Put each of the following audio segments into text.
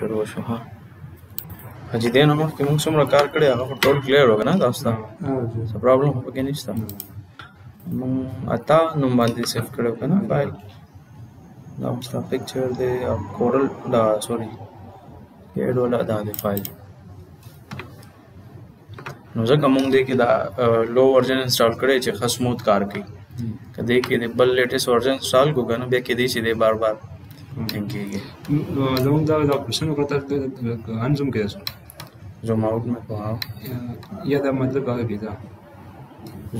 شروع شو ها حاجی دین هم که موږ څومره کار کړی هغه ټول کلیر وګنه تاسو ته څه پرابلم هم پکې نشته موږ اتا نوم باندې سیف کړو کنه فایل دا مستا پکچر دی او کورل دا سوري کې ډول دا دی فایل نو ځکه موږ دې کې دا لو ورژن انسټال کړی چې خصموت کار کوي کله کې دې بل لیټیسټ ورژن انسټال کو کنه بیا کې دې چې دې بار بار کېږي زموږ دا اپریشن وکړه انزوم کېږي زوم آؤٹ میں پہاؤ یا دا مطلب هغه کېده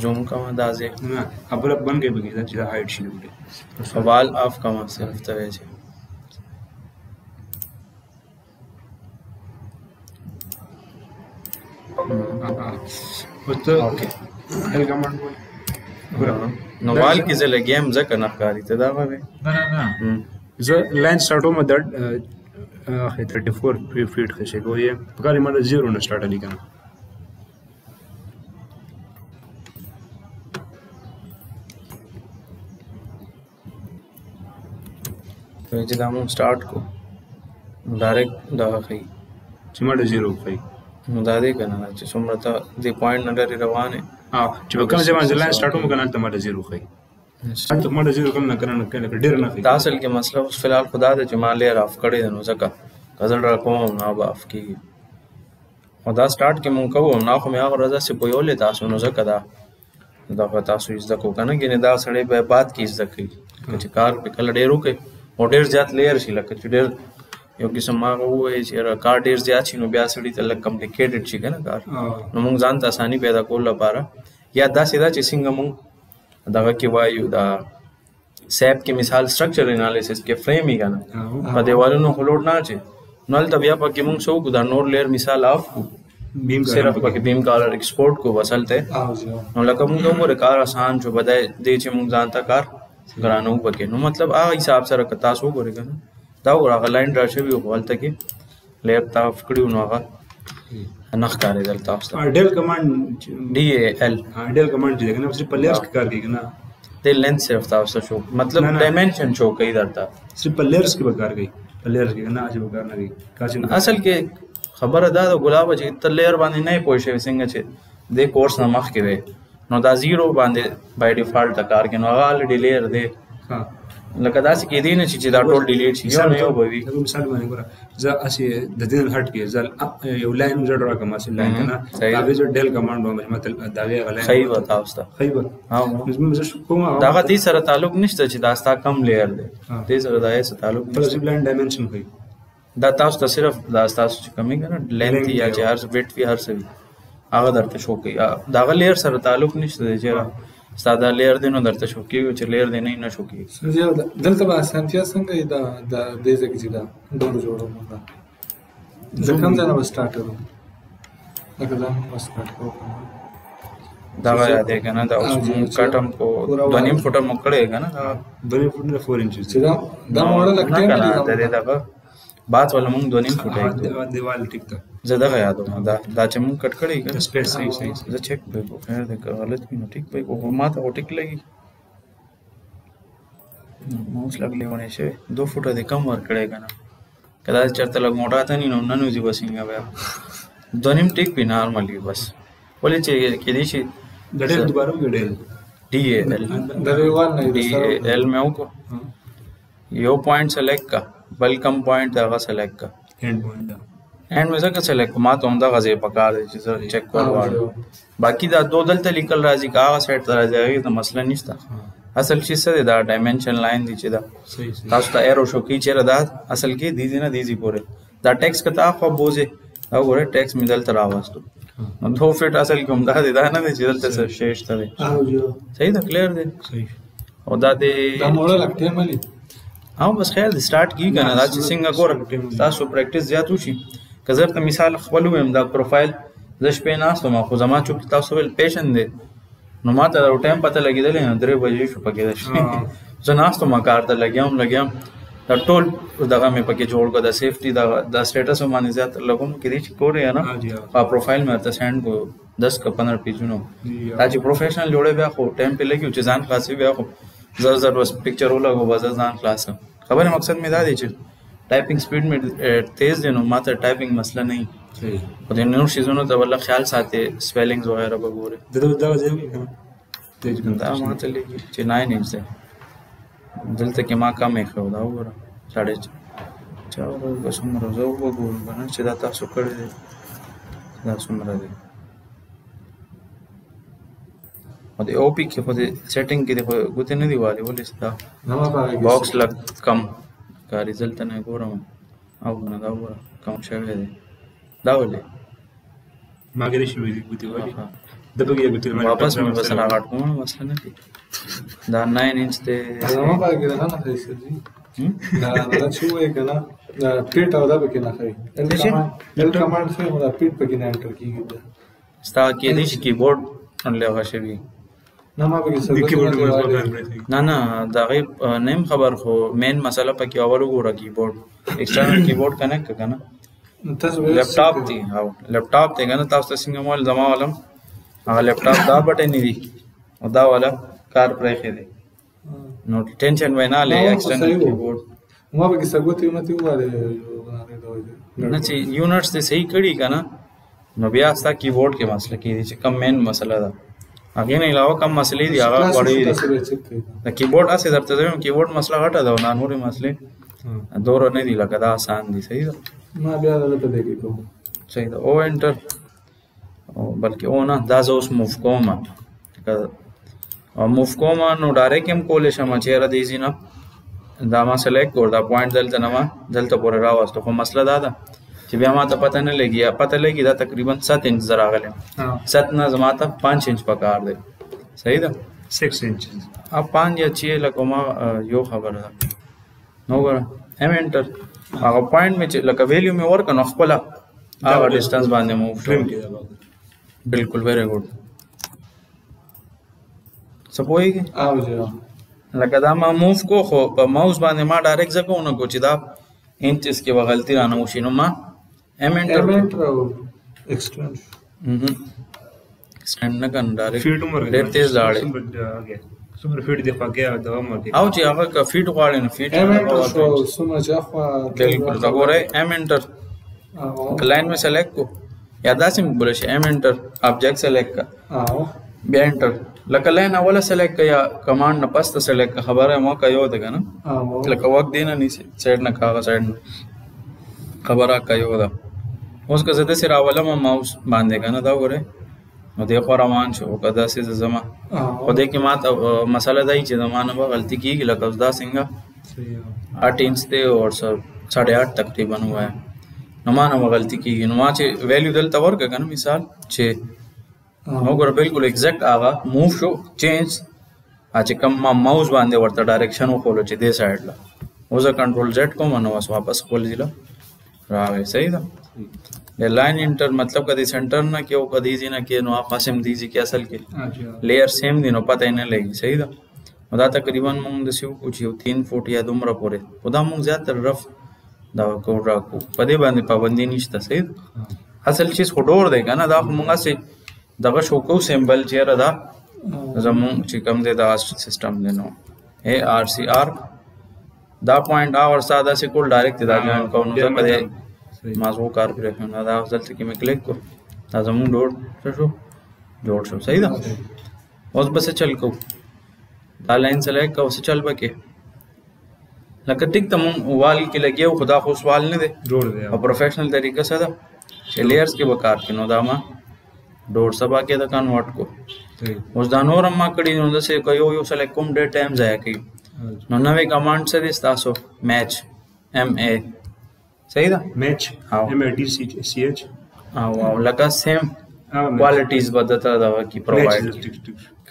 زوم کا اندازې نه خبره بن کې بګیدا چې دا هایټ شي وړي سوال اف کا صرف ته وځي وته اوکې هل کمانډ نو وال کې زه لګیم ځکه نه ښکاري ته دا وې نه زه لاین سټارټو مې د 34 فیټ خشه کوی په کاري مړه 0 نه سٹارټ علی کنه ته چې دا مون سٹارټ کو ډایرکټ دا خي چې مړه 0 خي نو دا دې کنه چې څومره ته دې پوینټ نه لري روانه چې په کوم ځای باندې لاین سٹارټو مې کنه ته مړه 0 خي انت مړه 0 کوم نه کنه ډیر نه خي اصل کې مسله اوس فلحال خدا دې چې ما لیر اف کړی نو ځکه کزل را کوم نه باف کی خدا سٹارټ کې مونږ کوو نه خو مې هغه ورځ سه پویولې تاسو نو ځکه دا تاسو زده کو کنه کې نه دا سړی به بات کی زده کوي چې کار په کله ډیرو کې او ډیر زیات لیر شي لکه چې ډیر یو قسم ما وایي چې کار ډیر زیات شي نو بیا سړی ته لږ کمپلیکیټډ شي کنه کار نو مونږ ځان ته اساني پیدا کول لپاره یا دا سیدا چې څنګه مونږ دغه کې وایو دا سیپ کې مثال سټرکچر انالیسس کې فریم یې کنه په دیوالونو خلوټ نه چي نو تل بیا پکې مونږ سو دا نور لیر مثال اف کو بیم صرف پکې بیم کالر ایکسپورټ کو وصلته نو لکه مونږ کومه کار آسان جو بدای دې چې مونږ ځان ته کار غرانو پکې نو مطلب هغه حساب سره کتا سو ګورې کنه دا ورغه لاین راشي وي خپل ته کې لیپ تاف کړیو نو هغه نخ کارې دلته تاسو ډیل کمانډ डी ال ډیل کمانډ چې کنه صرف لیئرز کې کار کوي کنه ته لینث صرف تاسو شو مطلب ډایمنشن شو کوي درته صرف لیئرز کې کار کوي لیئرز کې کنه اجازه کار نه کوي اصل کې خبره دا د ګلاب چې ته لیر باندې نه پوه شي څنګه چې د کورس نه مخ کې وي نو دا 0 باندې بای ډیفالت کار کوي نو هغه الډی لیر دی ها لکه داسې کې دی نه چې دا ټول ډیلیټ شي یو نه یو به وي مثال باندې ګوره زه اسی د دې هټ کې زل یو لاین زړه راکم اسی لاین کنه دا به جو ډیل کمانډ باندې مطلب دا وی غلای خی وتا اوستا خی و ها زه کوم دا غتی سره تعلق نشته چې دا ستا کم لیر دی دې سره دا یې تعلق پلس لاین ډایمنشن کوي دا تاسو ته صرف دا تاسو چې کمی کنه لینث یا چې هر ویټ وی هر څه هغه درته شو کوي دا لیر سره تعلق نشته چې ساده لیر دی نو درته شو کیږي چې لیر دی نه شو کیږي دلته به اسانتیا څنګه دا د دې ځکه چې دا ډور جوړو دا ځکه ځنه به سٹارټ کړو لکه دا مو سٹارټ کړو دا یاد کنه دا اوس کټم کو 2.5 فټه مکړې کنه 2.5 فټه 4 انچ چې دا موډل لکه دا دا بات ولا مونږ 2.5 فټه دیوال ټیک تا زه دا یادو دا چې مونږ کټ کړی کنه سپیس صحیح زه چیک به خیر دا غلط نو ټیک به کو ما ته ټیک لګي موږ لګلې ونه شي 2 فټه د کم ور کړی کنه کله چرته لګ موټا ته نه نو زی بسینګا بیا 2.5 ټیک په نارملی بس ولې چې کې دي شي ډېر دوباره ویډل D L D L में को यो point select का वेलकम पॉइंट दागा सेलेक्ट का एंड पॉइंट एंड में ज़का सेलेक्ट मा तो हमदा गज़े पका दे चीज़ चेक करवाड़ो बाकी दा दो दल ते निकल राजी का सेट तरह जाएगी तो मसला नहीं था असल चीज़ से दा डायमेंशन लाइन दी चीज़ दा तास ता एरो शो की चेहरा दा असल की दीदी ना दीदी पूरे दा टेक्स्ट का ता खो बोझे अब वो टेक्स्ट मिडल तरह आवाज़ तो 2 फीट असल की हमदा दा ना दे चीज़ ते शेष तवे सही था क्लियर दे सही और दा दे دا موډل لګته ملي हाँ बस خیر स्टार्ट की کنه دا چې څنګه کور تاسو پریکټیس زیات وشي کزر ته مثال خپل ویم دا پروفایل ز شپې ناس ما خو زما چوک تاسو ول پیشن دي نو ماته دا ټایم پته لګیدل نه 3 بجې شو پکې ده زه ناس ته ما کار ته لګیام دا ټول دغه مې پکې جوړ کو دا سیفټي دا سټیټس باندې زیات لګوم کې دې چې کورې نه په پروفایل مې ته سند کو 10 کا 15 پیجونو دا چې پروفیشنل جوړه بیا خو ټایم په لګیو چې ځان خاصي بیا خو زر بس پکچر ولا کو بس ځان خلاص خبره مقصد مې دا دی چې टाइपिंग स्पीड में तेज दे नो मात्र टाइपिंग मसला नहीं صحیح او د نور شیزونو ته بل خیال ساتي سپیلنګز وغیرہ به ګوري دا وځي کنه تیز کنه دا ماته لګي چې 9 انچ ده دلته کې ما کم یې خو دا وګوره 4.5 چا بس عمر زه وګورم کنه چې دا تاسو کړی دی دا څومره دی او د او پی کې په سیټینګ کې د ګوتې نه دی والی ولې دا باکس لګ کم کاری ځلته نه ګورم او نه دا وګوره کم شوی دی دا ولې ماګری شوی دی ګوتې والی د بګي ګوتې واپس مې بس راغټ کوم مسله نه دی دا 9 انچ ته ما باګی نه نه هیڅ دی دا چې وای کنه دا پیټ او دا به کې نه خي ال کمانډ خو دا پیټ په کې نه انټر کیږي ستا کې دې چې کیبورډ انله غشوي نه ما به کیبورډ نه دا غي نیم خبر خو مین مسله پکې اول وګوره کیبورډ ایکسټرنل کیبورډ کنیکټ کنه تاسو لپټاپ دی او لپټاپ ته کنه تاسو څنګه مول زما ولم هغه لپټاپ دا بټن دی او دا والا کار پرې دی نو ټینشن وینا لې ایکسټرنل کیبورډ ما به کې سګوتې مته واره نه چې یونټس ته صحیح کړي کنه نو بیا ستا کیبورډ کې مسله کې دي چې کم مین مسله ده هغه نه علاوه کم مسلې دي هغه وړي دي د کیبورډ اسه درته وایم کیبورډ مسله غټه ده نه نورې مسلې دور نه دي لکه دا آسان دي صحیح ده ما بیا دلته دی کوم صحیح ده او انټر او بلکې او نه دا زه اوس موف کوم او موف کوم نو ډایرکټ هم کولې شم چې را دي نه دا ما سلیکټ کړ دا پوینټ دلته نه ما دلته پورې راوستو خو مسله دا ده چې بیا ما ته پته نه لګي پته لګي دا تقریبا 7 انچ راغلی 7 نه زما ته 5 انچ پکار دی صحیح ده 6 انچ اب 5 یا 6 لکه ما یو خبره ده نو ګره هم انټر هغه پوینټ می چې لکه ویلیو می ورک نو خپل هغه ډیسټنس باندې موو ټریم کې بالکل ویری ګډ سپوږی او جی لکه دا ما موو کو خو په ماوس باندې ما ډایرکټ ځکهونه کو چې دا انچز کې وغلطی رانه وشي نو ما ام انټر او ایکسټرنل سټند نه کن ډایرکټ فیډ عمر ډېر تیز لاړې څومره فیډ دی خواږه دا عمر کې او چې هغه کا فیډ غواړي نو فیډ شو سم جاخوا بالکل دا ګوره ام انټر लाइन में सेलेक्ट को यादा से बोले एम एंटर ऑब्जेक्ट सेलेक्ट का बे एंटर लक लाइन अवला सेलेक्ट का या कमांड न पस्त सेलेक्ट का खबर है मौका यो देगा ना लक वक्त देना नहीं साइड ना कागा साइड खबर आ का यो दा उसका ज़्यादा से रावला में माउस बांधेगा ना दा गोरे और देखो रमान शो कदा से जमा और देख के मात मसाला दाई चीज़ माना बा गलती की कि लक उसदा सिंगा 8 इंच थे और सब 8.5 तकरीबन हुआ है नमाना गलती की नुमा चे वैल्यू दल तवर का ना मिसाल 6 नो कर बिल्कुल एग्जैक्ट आगा मूव शो चेंज आचे कम माउस बांधे वर्ता डायरेक्शन वो खोलो चे दे साइड ला ओजा कंट्रोल जेड को मनो वापस खोल दिला रावे सही था ये लाइन इंटर मतलब कदी सेंटर ना क्यों कदी जी ना के नो फासिम दीजी के असल के लेयर सेम दिनो पता ही नहीं लगी सही था मदा तकरीबन मुंग दसियो कुछ 3 फुट या दुमरा पूरे खुदा मुंग ज्यादा रफ دا کوډرا کو پدې باندې پابندي نشته سید اصل چیز خډور دی کنه دا موږ سي دغه شو کو سیمبل چیرې دا زمون چې کوم دی دا سیستم دی نو اے آر سی آر دا پوینټ اور ساده سے کول ډایرکټ دا جوائن کو نو کده مازو کار پر نه دا ځل کې مې کلیک کو دا زمون جوړ شو صحیح ده اوس بس چل کو دا لاین سلیکټ کو چل بکې لکه ټیک ته مون وال کې لګیو خدا خو سوال نه دی جوړ دی او پروفیشنل طریقه سره چې لیئرز کې وکړ کینو دا ما ډور سبا کې دا کنورټ کو اوس دا نور ما کړي نو د څه کوي یو سلیکټ کوم ډیټ ټایم ځای کوي نو نوې کمانډ سره تاسو میچ ام ا صحیح ده میچ ام ا ډی سی ایچ او لکه سیم क्वालिटीज بدلتا دا کی پرووایډ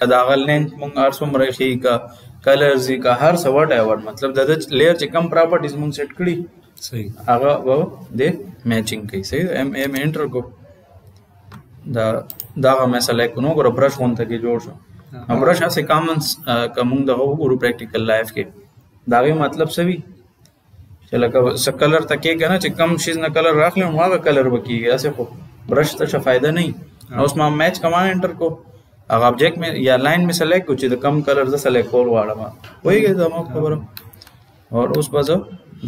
کدا غلنن مونږ ارسوم راشي کا کلرز کا هر څه وټ ایور مطلب د لیئر چې کم پراپرټیز مونږ سیټ کړی صحیح هغه و د میچینګ کوي صحیح ام ام انټر کو دا مثلا کو نو برش غونته کې جوړ شو برش اسه کامنس کوم دغه وګورو پریکټیکل لایف کې دا غي مطلب سوي چې لکه س کلر تکي کنه چې کم شیز نه کلر راخلې نو هغه کلر وکيږي اسه خو برش ته فائدہ नहीं और उसमें मैच कमांड एंटर को अगर ऑब्जेक्ट में या लाइन में सेलेक्ट कुछ तो कम कलर से सेलेक्ट कॉल वाला वही गए तो खबर और उस पर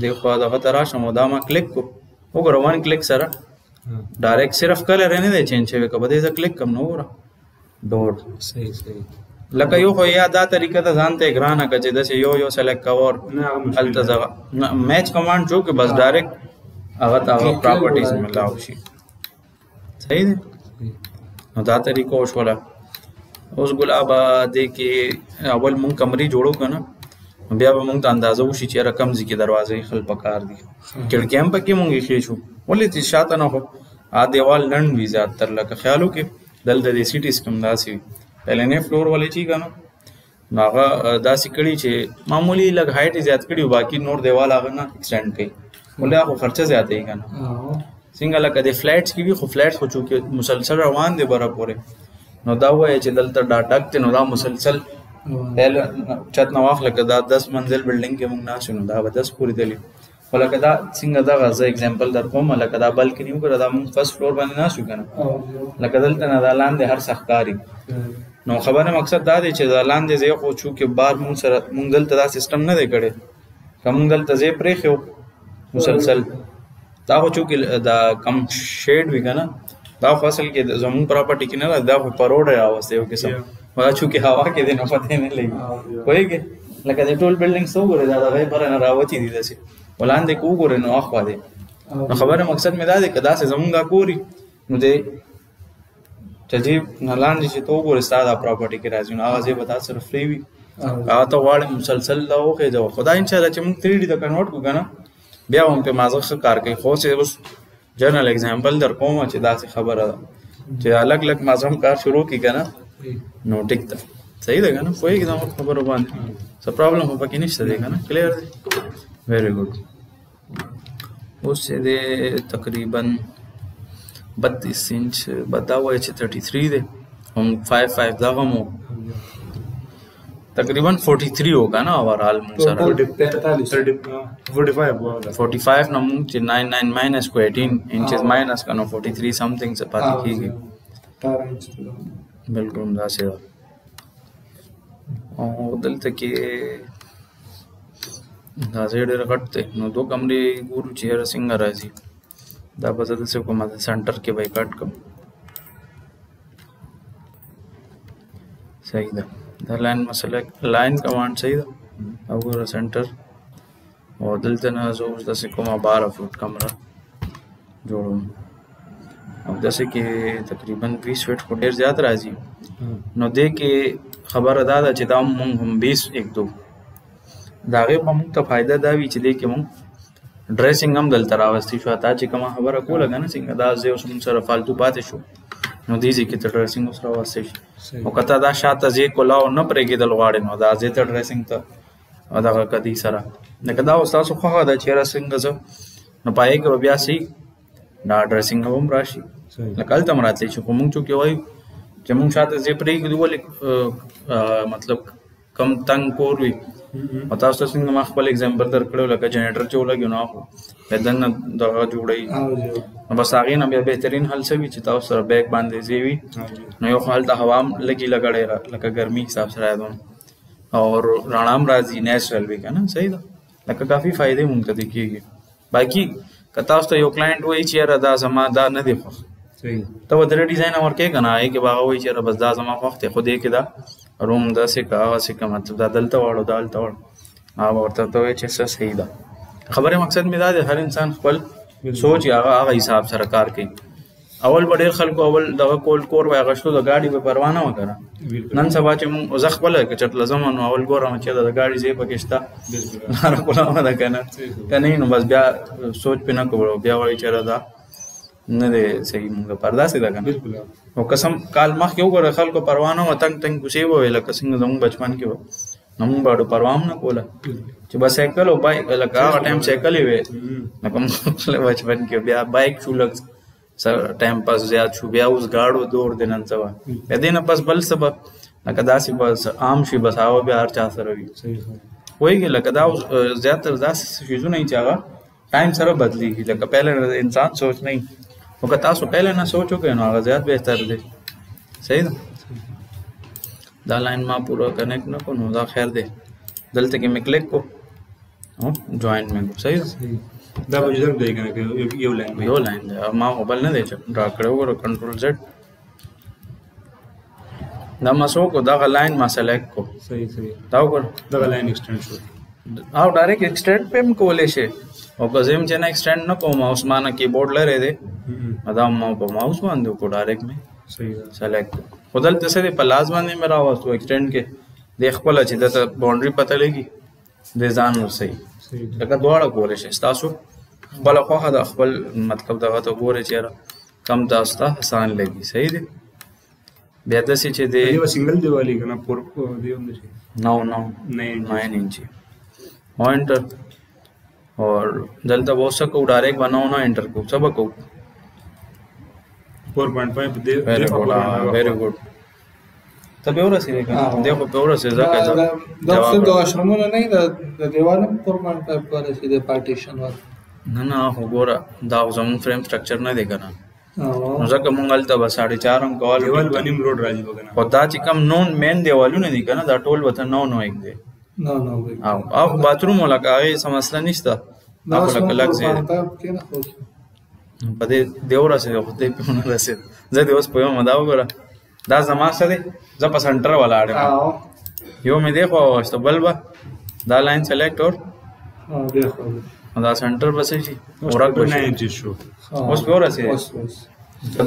دې خوا دغه ته راشم او دا ما کلیک کو وګوره 1 کلیک سره ډایرکټ صرف کلر نه دی چینج شوی که به دې زه کلیک کم نو وګوره ډوډ صحیح لکه یو خو یا دا طریقه ته ځان ته ګرانه که چې داسې یو سلیکټ کوه اور هلته ځه میچ کمانډ جو که بس ډایرکټ هغه ته هغه پراپرټیز ملاو شي صحیح دی نو دا طریقه وشوله اوس ګلابه دې کې اول مونږ کمرې جوړو که نه بیا به مونږ ته اندازه وشي چې یاره کم ځای کې دروازې خل پکار دي کړکۍ هم پکې مونږ ایښې شو ولې چې شاته نه خو دیوال لنډ وي زیاتر لکه خیال وکړې دلته د سي ټي سکم داسې وي پهلنی فلور ولې چې که نه نو هغه داسې کړي چې معمولي لږ هایټ یې زیات کړي باقي نور دیوال هغه نه اکسټینډ کوي ولې هغه خرچه زیاته وي که نه څنګه لکه د فلیټس کې وي خو فلیټ خو چونکې مسلسل روان دی بره پورې نو دا وایي چې دلته دا ډک دی نو دا مسلسل چت نه واخله که دا 10 منزل بلډینګ کې موږ ناست یو نو دا به 10 پورې تلي خو لکه دا څنګه دغه زه اګزامپل در کوم لکه دا بلکني وګوره دا موږ فرست فلور باندې ناست یو که نه لکه دلته نه دا لاندې هر څه ښکاري نو خبره مقصد دا دی چې دا لاندې ځای خو چونکې بار موږ دلته دا سیسټم نه دی کړی که موږ دلته ځای پرېښی مسلسل دا خو چونکې دا کم شیډ وي که نه دا خو اصل کې زموږ پراپرټي کې نه ده دا خو په روډ راوستی یو قسم دا چونکې هوا کې دی نو پتې نه لګي پوهېږې لکه د ټول بلډینګس ته وګورې دا دغې بره نه راوتي دي داسې ولاندې که وګورې نو اخوا دی نو خبره مقصد مې دا دی که داسې زموږ دا کور وي نو دی چې نه لاندې چې ته وګورې ستا دا پراپرټي کې راځي نو هغه ځای به تا سره فری وي هغه ته غواړې مسلسل دا وخېږه خو دا انشاءالله چې موږ 3D ته کنورټ کړو که نه بیا هم پې مازغ ښه کار کوي خو اوس جنرل اگزامپل در کوم چې داسې خبره ده چې الګ لګ مازغم کار شروع کړي که نه نو ټیک ده صحیح ده که نه پوهېږي دا خبرو باندې څه پرابلم خو پکې نشته دی که نه کلیر دی ویری ګډ اوس چې دی تقریبا 32 انچ به دا وایي چې 33 دی هم 5 دغه مو تقریبا 43 ہوگا نا اوورال مونږ سره 45 نو مونږ چې 9 ماینس کو 18 انچز ماینس کنو 43 سمثینګ څه پاتې کیږي 18 انچ بالکل داسې ده او دلته کې دا ځای ډېر غټ دی نو 2 کمرې ګورو چې یاره څنګه راځي دا به زه داسې کوم سنټر کې به یې کټ کړم صحیح ده دا لاین مسله لاین کمانډ صحیح ده او ګوره سنټر او دلته نه زه اوس داسې کومه 12 فوټ کمره جوړوم او داسې کې تقریبا 20 فټ خو ډېر زیات راځي نو دې کې خبره دا ده چې دا مونږ هم 20 1 2 د هغې به مونږ ته فایده دا وي چې دې کې مونږ ډریسنګ هم دلته راوستي شو تا چې کومه خبره کوله که نه څنګه دا ځای اوس مونږ سره فالتو پاتې شو نو دې ځای کې ته ډریسنګ اوس راوستی شي او که ته دا شاته ځای کولاو نه پرېږدل غواړې نو دا ځای ته ډریسنګ ته دغه کدي سره لکه دا اوس تاسو خوښه ده چې یاره څنګه زه نو په هغې کې به بیا صحیح دا ډریسنګ هم راشي لکه هلته هم راتلی شي خو مونږ چونکې وایو چې مونږ شاته ځای پرېږدو ولې مطلب کم تنګ کور وي او تاسو ته څنګه ما خپل اګزامپل در کړی لکه جنریټر چې ولګي نو اخو بیا دننه دغه جوړوي نو بس هغې نه بیا بهترین حل څه وي چې تاسو سره بیک باندې ځای وي نو یو خو هلته هوا هم لګي لږه ډېره لکه ګرمي حساب سره یادوم او رڼا هم راځي نیچرل وي که نه صحیح ده لکه کافي فایدې مونږ ته دې کېږي باقي که تاسو ته یو کلاینټ وایي چې یاره دا زما دا نه دی خوښ ته به درې ډیزاین ورکوې که نه هغې کې به هغه وایي چې یاره بس دا زما خوښ دی خو دې کې دا روم داسې که هغسې که مطلب دا دلته واړو دا هلته واړو هغه به ورته ته وایي چې څه صحیح ده خبرې مقصد مې دا دی هر انسان خپل سوچ هغه حساب سره کار کوي اول به ډېر خلکو اول دغه کولډ کور به اغوښتو د ګاډي به پروا نه وه که نه نن سبا چې مونږ زه خپله که چېرته ځم نو اول ګورم چې د ګاډي ځای پکې شته لاره کولمه ده که نه که نه نو بس بیا سوچ پې نه کوو بیا وایي چې دا نه دی صحیح مونږ لپاره داسې ده که نه او قسم کال مخکې وګوره خلکو پروا نه وه تنګ تنګ کوڅې به وې لکه څنګه زموږ بچپن کې وه نو مونږ به پروا هم نه کوله چې بس سایکل او بایک لکه هغه ټایم سایکل یې وې لکه مونږ بچپن کې بیا بایک شو لږ ټایم پاس زیات شو بیا اوس گاډو دور دی نن سبا د دې نه پس بل سبب لکه داسې بس عام شي بس هغه بیا هر چا سره وي وایي لکه دا اوس زیاتره داسې څیزونه دي چې هغه ټایم سره بدلېږي لکه پهله انسان سوچ نه وي خو که تاسو پهله نه سوچ وکړئ نو هغه زیات بهتر دی صحیح ده دا لاین ما پوره کنیکټ نه کړو نو دا خیر دی دلته کې مې کلیک کو جوائنट में صحیح دا به جوړ دی کنه یو لاین یو لاین دی ما بل نه دی ډرا کړو ګورو کنټرول زد دا مسو کو دا لاین ما سلیکټ کو صحیح دا وګور دا لاین ایکسټند شو او ډایرکټ ایکسټند پم کولې شي او که زم چې نه ایکسټند نه کوم ماوس مانه کیبورډ لره دی دا ما په ماوس باندې کو ډایرکټ می صحیح سلیکټ خدل ته سره په لاس باندې میرا واستو ایکسټند کې د خپل چې د باونډري پته لګي د ځان ور صحیح لکه دواړه کولې شي تاسو بل خو دا خپل مطلب دغه ته ګوره چیرې کم تاسو ته آسان لګي صحیح دی بیا د څه چې دی یو سنگل دیوالی کنه پور دیوم نشي نو 9 इंच और एंटर और जल्दा बहुत सा को डायरेक्ट बनाओ ना एंटर को सब को 4.5 दे वेरी गुड तब और से देखो पे और से जगह دا څه د آشرمونو نه د دیوالو 4.5 پر سیده پارټیشن ور نه هو ګوره دا زمون فریم سټرکچر نه دی کنه نو ځکه مونږ الته به 4.5 هم کول دیوال باندې لوډ راځي وګنه خدا چې کم نون مین دیوالونه دي کنه دا ټول وته نو ایک دی نو او باتروم ولا کاغه سمسله نشته دا خپل لګ زی په دې دیوره سره خو دې په نه رسید زه دې اوس په یو مدا وګوره دا زما سره ز په سنټر ولاړم یو مې دیکھو استقبال با دا لاین سلیکټ اور دیکھو دا سنټر بس شي اورک 9 इंच شو اوس په ورسه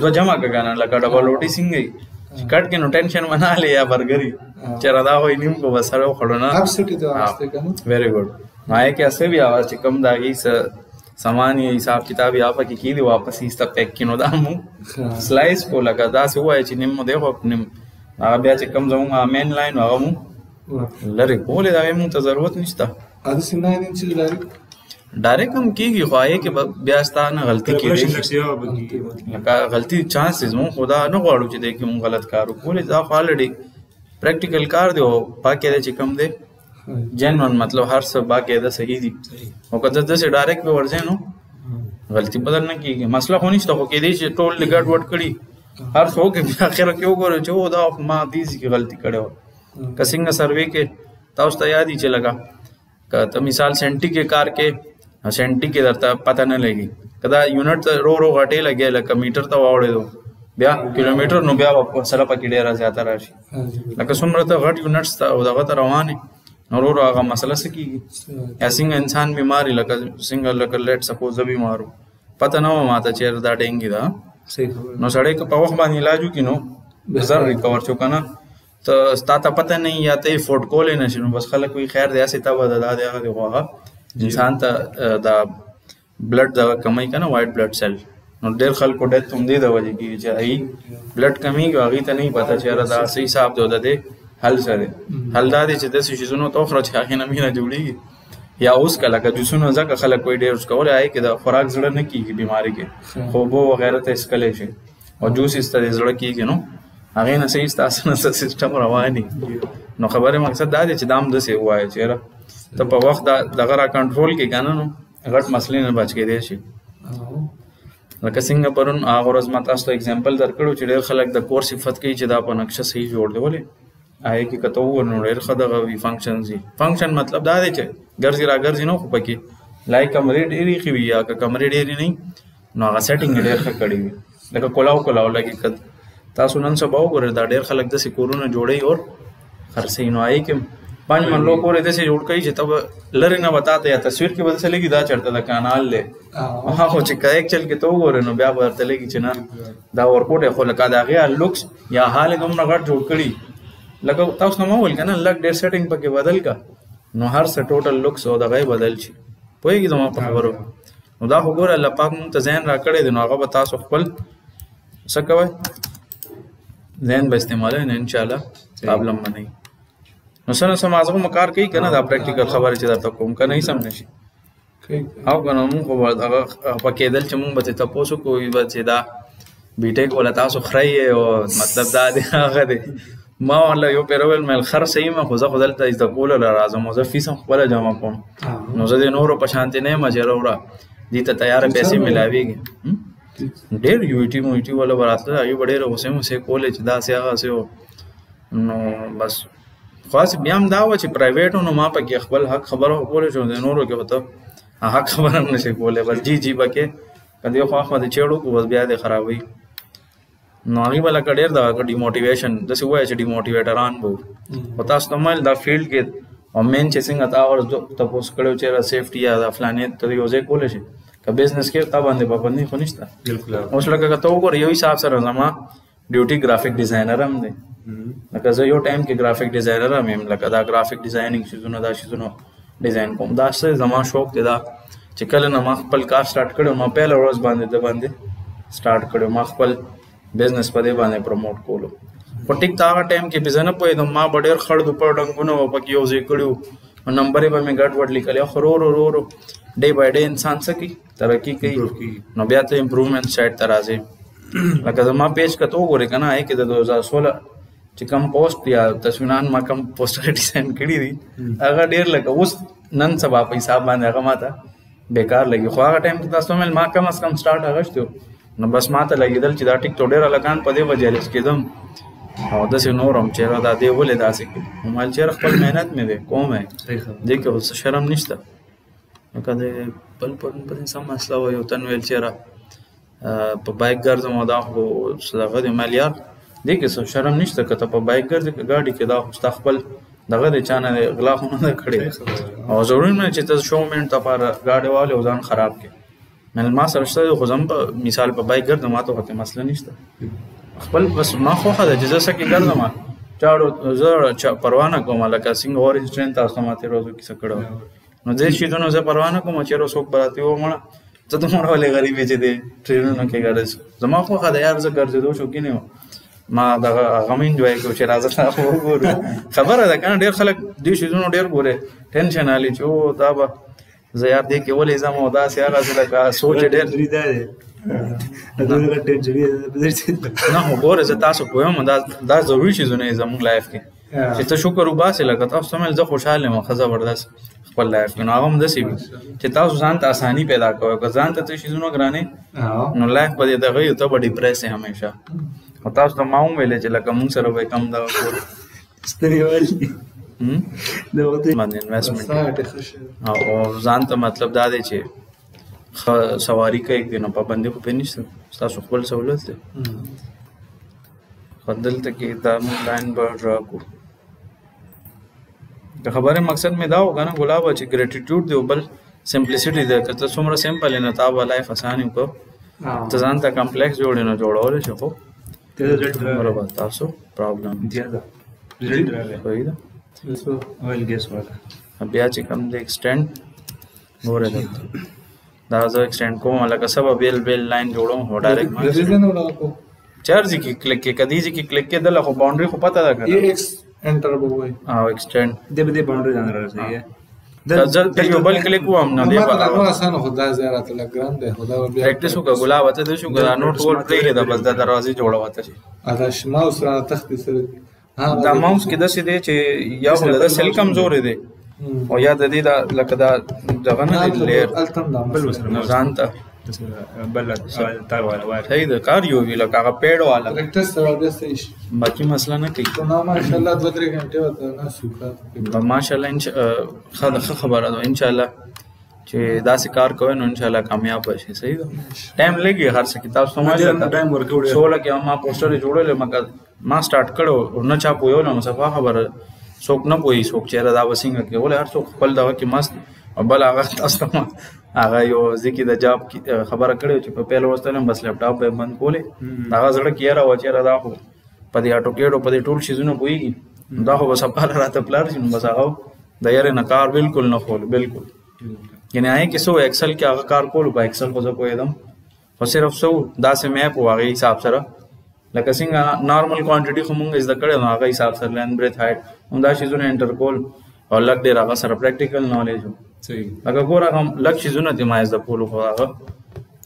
دو جمع کګانا لکه ډبل روټي څنګه کټ کې نو ټینشن منا لیا برګری چر دا وای نیم کو بسره خړو نه ابسټی ته واسطه کنه ویری ګډ نای کې اسه بیا आवाज چې کم داږي सामान ये हिसाब किताब यहाँ पर की दी वापस इस तक पैक किनो दामू स्लाइस को लगा दा से हुआ है चिनिम मो देखो अपने आगे ब्याह चिकम जाऊँगा मेन लाइन वाला मू लरे बोले दावे मू तो जरूरत नहीं था आधे सिन्ना है नहीं चीज़ डायरेक्ट हम की ख्वाही के ब्यास्ता ना गलती की लगा गलती चांसेस मू खुदा न गाड़ू चे देखी मू गलत कारू बोले दा ऑलरेडी प्रैक्टिकल कार दो बाकी दे चिकम दे जेन्युइन मतलब हर सब बाकी दा सही दी और कदर से डायरेक्ट पे वर्जे नो गलती बदलने की मसला होनी तो के दे टोल लिगट वट कड़ी हर सो के आखिर क्यों करे जो दा मां दीज की गलती करे हो कसिंग सर्वे के ताउस याद ही चलेगा तो मिसाल सेंटी के कार के सेंटी के दरता पता न लगी कदा यूनिट रो घटे लगे लका मीटर तो वावड़े दो ब्या किलोमीटर नो ब्या सरा पकी डेरा जाता राशि लका सुमर तो घट यूनिट्स ता दगा रवान है रो आगा मसला से की या सिंग इंसान बीमारी लका सिंगल लका लेट सपोज अभी मारो पता न हो माता चेर दा डेंगी दा सही नो सड़े के पवख बानी इलाजू की नो बेजार रिकवर चुका ना तो स्ताता पता नहीं या ते फोट को लेना शुरू बस खलक कोई खैर दे ऐसे तब दा दे आगे होगा इंसान ता दा ब्लड दा कमी का ना वाइट ब्लड सेल नो देर खल को डेथ तुम दे दवा जी की चाहिए ब्लड कमी की आगे तो नहीं पता चेहरा दा सही साहब दो दे हल सरे हल दा दे चते सुनो तो खरच आखिर ना मीना जुड़ी या उसका लगा जुसुनो जका खलक कोई डेर उसका और आए कि दा खुराक जड़ न की बीमारी के खोबो वगैरह ते एस्केलेशन और जूस इस तरह जड़ की नो आगे ना सही स्टासन सिस्टम रवानी नो खबर मकसद दा दे दाम दसे हुआ है चेहरा तो په وخت دغه را کنټرول کې کنه نو غټ مسلې نه بچ کې دی شي لکه څنګه پرون هغه ورځ ما تاسو ته اگزامپل درکړو چې ډېر خلک د کور صفت کوي چې دا په نقشه صحیح جوړ دی ولې آی کې کته ورنو ډېر خدغه وی فنکشن زی فنکشن مطلب دا دی چې ګرځي را ګرځي نو خو پکې لای کمرې ډېری خوي یا کمرې ډېری نه نو هغه سیټینګ ډېر ښه کړی وي لکه کولاو لګي کد تاسو نن سبا وګورئ دا ډېر خلک د سکورونه جوړي اور خرڅې نو آی کې 5 من लोग और ऐसे जोड़ कई तब लरे ना बताते या तस्वीर की वजह से लेगी दा चढ़ता था कानाल ले हां हो चिका एक चल के तो गोरे नो ब्या बरते लेगी चना दा और कोटे खो लगा दा गया लुक्स या हाल एकदम नगट जोड़ कड़ी लगा ताउस ना मोल का ना लग डेट सेटिंग पके बदल का नो हर से टोटल लुक्स हो दा गए बदल छी पोएगी तो पर खबर नो दा हो गोरे अल्लाह पाक मुंत ज़हन रा कड़े दिनो आगा बता सो खपल सकवे ज़हन बे इस्तेमाल है इंशाल्लाह प्रॉब्लम नहीं نو سره سمازو مکار کوي کنه دا پریکټیکل خبره چې درته کوم کنه یې سم نشي او کنه مون خو هغه پکې دل چې مون به تاسو کوی به چې دا بیټیک ولا تاسو خړی او مطلب دا دی هغه دی ما ولا یو پیرول مل خر صحیح ما خو ځه دلته از کول راځم زه فیسم خپل جمع کوم نو زه د نورو په شانتي نه مجره وړه دي ته تیار پیسې ملاويږي ډېر یو ټي ولا وراتله ایو ډېر اوسه مو سه کولې چې دا سه هغه سه نو بس خاص بیا هم دا و چې پرایویټ نو ما پکې خپل حق خبره کولې شو د نورو کې وته حق خبره هم نشي کولای بس جی بکې کدی خو خو د چېړو کو بس بیا د خرابوي نو هغه بل کډیر دا ډیموټیویشن د څه وایي چې ډیموټیویټران وو او تاسو ته مل دا فیلډ کې او مین چې څنګه تا اور تاسو کړو چې را سیفټي یا د فلانې ته یو ځای کول شي که بزنس کې تا باندې پابندي خو نشته بالکل اوس لکه ته وګور یو حساب سره زما ډیوټي گرافیک ډیزاینر هم دی لکه زه یو ټایم کې گرافیک ډیزاینر هم یم لکه دا گرافیک ډیزاینینګ شیزونه دا شیزونه ډیزاین کوم دا څه زما شوق دی دا چې کله نه ما خپل کار سٹارټ کړو ما پهله ورځ باندې سٹارټ کړو ما خپل بزنس په دې باندې پروموټ کولو په ټیک تا ټایم کې بزنه پوهېدم ما به ډېر خړ د پر ډنګونه و پکې یو ځای کړي نو نمبر به مې ګډ وډ لیکلی خو ورو ډے بای ډے انسان څه کوي ترقي کوي نو بیا ته امپروومنټ سایډ ته راځي لکه زما پیج که ته وګورې که نه کې د 2016 چې کم پوسټ یا تصویران ما کم پوسټر ډیزاین کړي دي هغه ډېر لکه اوس نن سبا په حساب باندې هغه ما ته بیکار لګي خو هغه ټایم کې تاسو مل ما کم از کم سٹارټ اغشتو نو بس ما ته لګېدل چې دا ټیک تو ډېر لګان په دې وجه لس کېدم او داسې نور هم چېرې دا دی ولې داسې کړي همال چېرې خپل محنت مې دی کوم دی کې اوس شرم نشته لکه د بل په سم مسله و یو تن ویل چېرې په بایک ګرځم او دا خو دغه د مالیار دی کې څه شرم نشته که ته په بایک ګرځې که ګاډي کې دا خو ستا خپل دغه د چا نه غلا خو نه ده کړې او ضروري نه چې ته شو منټ لپاره ګاډي والې او ځان خراب کړې مل ما سره شته خو زم په مثال په بایک ګرځم ما ته هغه مسله نشته خپل بس ما خوښه ده چې زه څه کې ګرځم چاړو زه پروا نه کوم لکه څنګه اور انسټنټ تاسو ما تېر ورځو کیسه کړو نو دې شیزونو زه پروا نه کوم چېرې څوک به راته ومړه ته دومره ولې غریب یې چې دی ټرینونو کې ګرځې زما خوښه ده یار زه ګرځېدو شوقین یم ما دغه هغه مې انجوای کړو چې راځه تا وګورو خبره ده که نه ډېر خلک دې شیزونو ډېر ګورې ټینشن حالي چې او دا به زه یار دې کې ولې ځم او داسې هغه زه لکه سوچ ډېر نه خو ګوره زه تاسو پوهیم دا ضروري شیزونه زموږ لایف کې چې ته شکر وباسې لکه تاسو مل زه خوشحال یم ښه زبردست خپل لایف کې نو هغه هم داسې وي چې تاسو ځان ته اساني پیدا کوئ که ځان ته ته شیزونه ګرانې نو لایف به دې دغه وي ته به ډیپریس یې همیشه او تاسو ته ما هم ویلې چې لکه مونږ سره به کم دغه کور باندې انویسټمنټ او ځان ته مطلب دا دی چې سواری کوي کې نو پابندي خو پې نشته ستاسو خپل سهولت دی خو دلته کې دا مونږ لاین به ډرا کړو د خبرې مقصد مې دا و که نه ګلابه چې ګریټیټیوډ دی او بل سمپلیسټي دی که ته څومره سمپل یې نه تا به لایف اسان یې وکړو ته ځان ته کمپلیکس جوړې نه جوړولی شي خو برابر تاسو پرابلم صحیح ده بیا چې کوم دی ایکسټینډ ګوره دلته دا زه ایکسټینډ کوم لکه سبا بیل لاین جوړوم هو ډایرکټ چارځي کې کلیک کې کدیږي کې کلیک کې دله خو باونډري خو پته ده که یہ ایکس انټر به وای او ایکسټینډ دې به دې باونډري ځان راځي دا یو بل کلیک کوم نه دی ما دا آسان خدا زیارت لګران ده خدا بیا پریکټیس وکړه ګلاب ته د شو ګرا نوٹ ول پلی دا بس د دروازې جوړوته شي ادا شما سره تخت سره دا ماوس کې د څه دی چې یا هو د سیل کمزور دی او یا د دې دا لکه دا دغه نه لیر بل وسره ځان ته بل تار والا وای صحیح ده کار یو وی لکه هغه پیډ والا پریکټیس سره بیا صحیح باقي مسله نه کوي نو ماشاءالله 2-3 غنټه وته نه سوکا ماشاءالله خبره ده ان شاء الله چې دا سې کار کوي نو ان شاء الله کامیاب شي صحیح ده ټایم لګي هر څه کتاب سمجھ ټایم ورکوړ 16 کې ما پوسټر جوړل ما سٹارټ کړو نه چا پویو نو صفه خبره څوک نه پوي څوک چیرې دا وسنګ کې ولې هر څوک خپل دا کې مست او بل هغه تاسو هغه یو ځکه د جاب خبره کړو چې په پیل وستلم بس لپټاپ به بند کولې هغه زړه کیره و چې را دا خو په دې اټو کېړو په دې ټول شیزونه پويږي دا خو بس په راته پلار شي بس هغه د یاره نه کار بالکل نه خول بالکل یعنی آئے کہ سو ایکسل کې هغه کار کول په ایکسل خو زه پوهېدم خو صرف سو داسې میپ و هغې حساب سره لکه څنګه نارمل کوانټټي خو مونږ زده کړی نو هغه حساب سره لین بریث هایټ همدا شیزونه انټر کول او لږ ډېر هغه سره پریکټیکل نالج و لکه ګوره هغه لږ شیزونه دي ما زده کولو خو هغه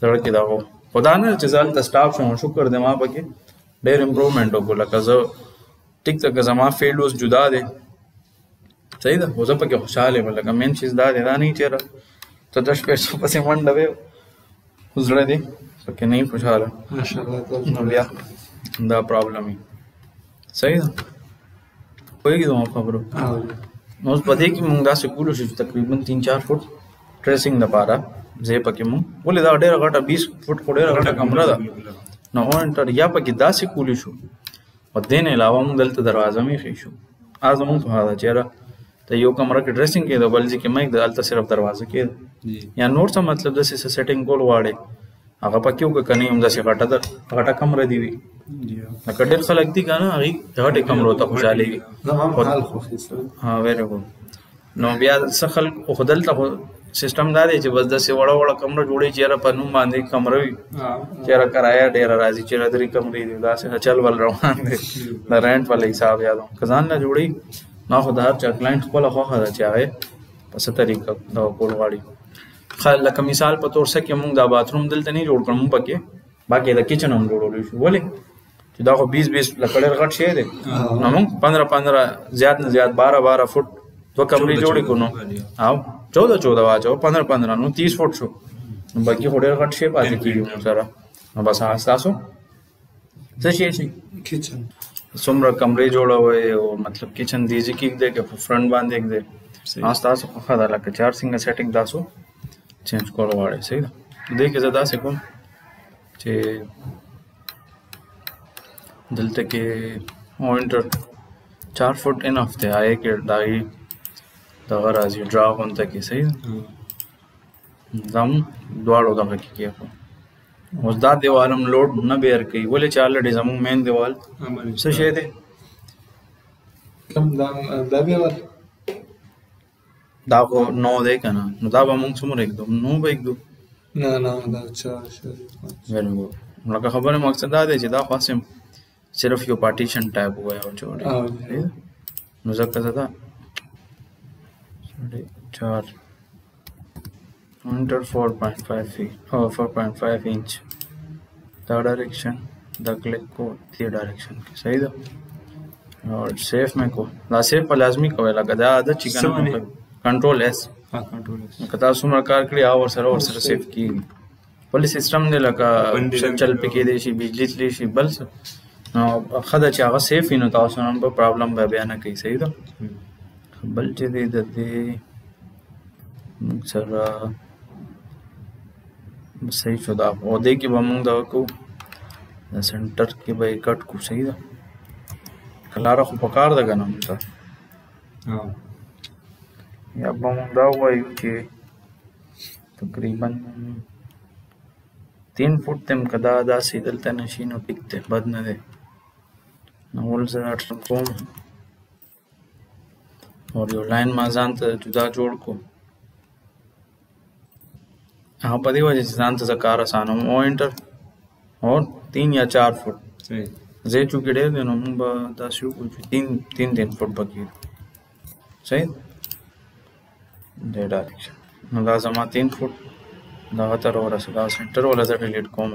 زړه کې دا و خو دا نه چې زه هلته سټاف شوم شکر دی ما پکې ډېر امپروومنټ وکړو لکه زه ټیک ته که زما فیلډ اوس جدا دی صحیح ده خو زه پکې خوشحاله یم لکه مین چیز دا دی دا نه چېرې ته 10 پیسو پسې منډه وې خو زړه دی پکې نه خوشحاله ماشاءالله نو بیا دا پرابلم وي صحیح ده پوهېږي زما خبرو. نو اوس په دې کې مونږ داسې کولو شو چې تقریبا 3-4 فوټ ډریسنګ دپاره ځای پکې مونږ ولې دا ډېره غټه 20 فوټ خو ډېره غټه کمره ده نو انټر یا پکې داسې کولی شو او دې نه علاوه مونږ دلته دروازه مې ایښی شو زمونږ په حال چې یاره ته یو کمره کې ډریسنګ کېده بل ځای کې مه ایږده هلته صرف دروازه کېده یا نور څه مطلب داسې څه سیټینګ کول غواړې هغه پکې وکړه که نه همداسې غټه کمره دې وي لکه ډېر خلک دي که نه هغوی غټې کمرو ته خوشحالېږي. ویری ګډ. نو بیا څه خلک خو دلته خو سیسټم دا دی چې بس داسې وړه وړه کمره جوړوي چې یاره په نوم باندې کمره وي چې یاره کرایه ډېره راځي چې یاره 3 کمرې دي داسې چل ول روان دی د رینټ والا حساب یادوم که ځان نه جوړوي نو خو د هر چا کلاینټ خپله خوښه ده چې هغې په څه طریقه دغه کول غواړي. لکه مثال په تور څه کې مونږ دا باتروم دلته نه جوړ کړو مونږ پکې باقي د کچن هم جوړولی شو ولې چې دا خو 20 لکه ډېر غټ شی دی نو مونږ 15 زیات نه زیات 12 فوټ 2 کمرې جوړې کړو نو او 14 واچو 15 نو 30 فوټ شو نو باقي خو ډېر غټ شی پاتې کېږي مونږ سره نو بس تاسو څه شی کچن څومره کمرې جوړوئ او مطلب کچن دیجې کېږدئ که په فرنټ باندې کېږدئ تاسو خوښه ده لکه 4 څنګه سیټینګ تاسو چینج کول غواړئ صحیح ده. دې کې زه داسې کوم چې دلته کې وینټر 4 فوټ انف دی آی کې دغې دغه راځي ډرا غونته کې صحیح ده دا هم دواړو دغه کې کېښو. اوس دا دیوال هم لوډ نه بیر کوي ولې چې الریډي زموږ مین دیوال څه شی دی دا دیوال دا خو 9 دی که نه نو دا به مونږ څومره ایږدو 9 به ایږدو نه دا 4 ویری ګډ. لکه خبره مقصد دا دی چې دا خو صرف یو پارټیشن ټایپ وایي او جوړ نو ځکه زه دا 4 انټر 4.5 feet 4.5 inch دا ډایرکشن دا کلک کو دې ډایرکشن کې صحیح ده اور سیف مې کو دا سیف په لازمي کوي لکه دا عادت چې کنه کنټرول اس که تاسو څومره کار کړي او ورسره سیف کېږي بل سیسټم دی لکه چل پې کېدی شي بجلي تللی شي بل څه نو ښه ده چې هغه سیف وي نو تاسو هم به پرابلم به بیا نه کوي صحیح ده. بل چې دی د دې موږ سره صحیح شو دا او دې کې به موږ دغه کوو د سنټر کې به یې کټ کړو صحیح ده لاره خو په کار ده که نه موږ ته یا به موږ دا ووایو چې تقریبا 3 فوټ ته هم که دا داسې دلته نه شي نو ټیک دی بد نه دی نو اول زه دا ټرم کوم اور یو لاین ما ځان ته جدا جوړ کړو هغه په دې وجه چې ځان ته زه کار اسانوم او انټر اور 3 یا 4 فوټ ځای چونکې ډېر دی نو موږ به داسې وکړو چې 3 فوټ به کېږي صحیح دې ډایرکشن نو دا زما 3 فوټ دغه ته راورسېد دا سینټر والا زه ډیلیټ کوم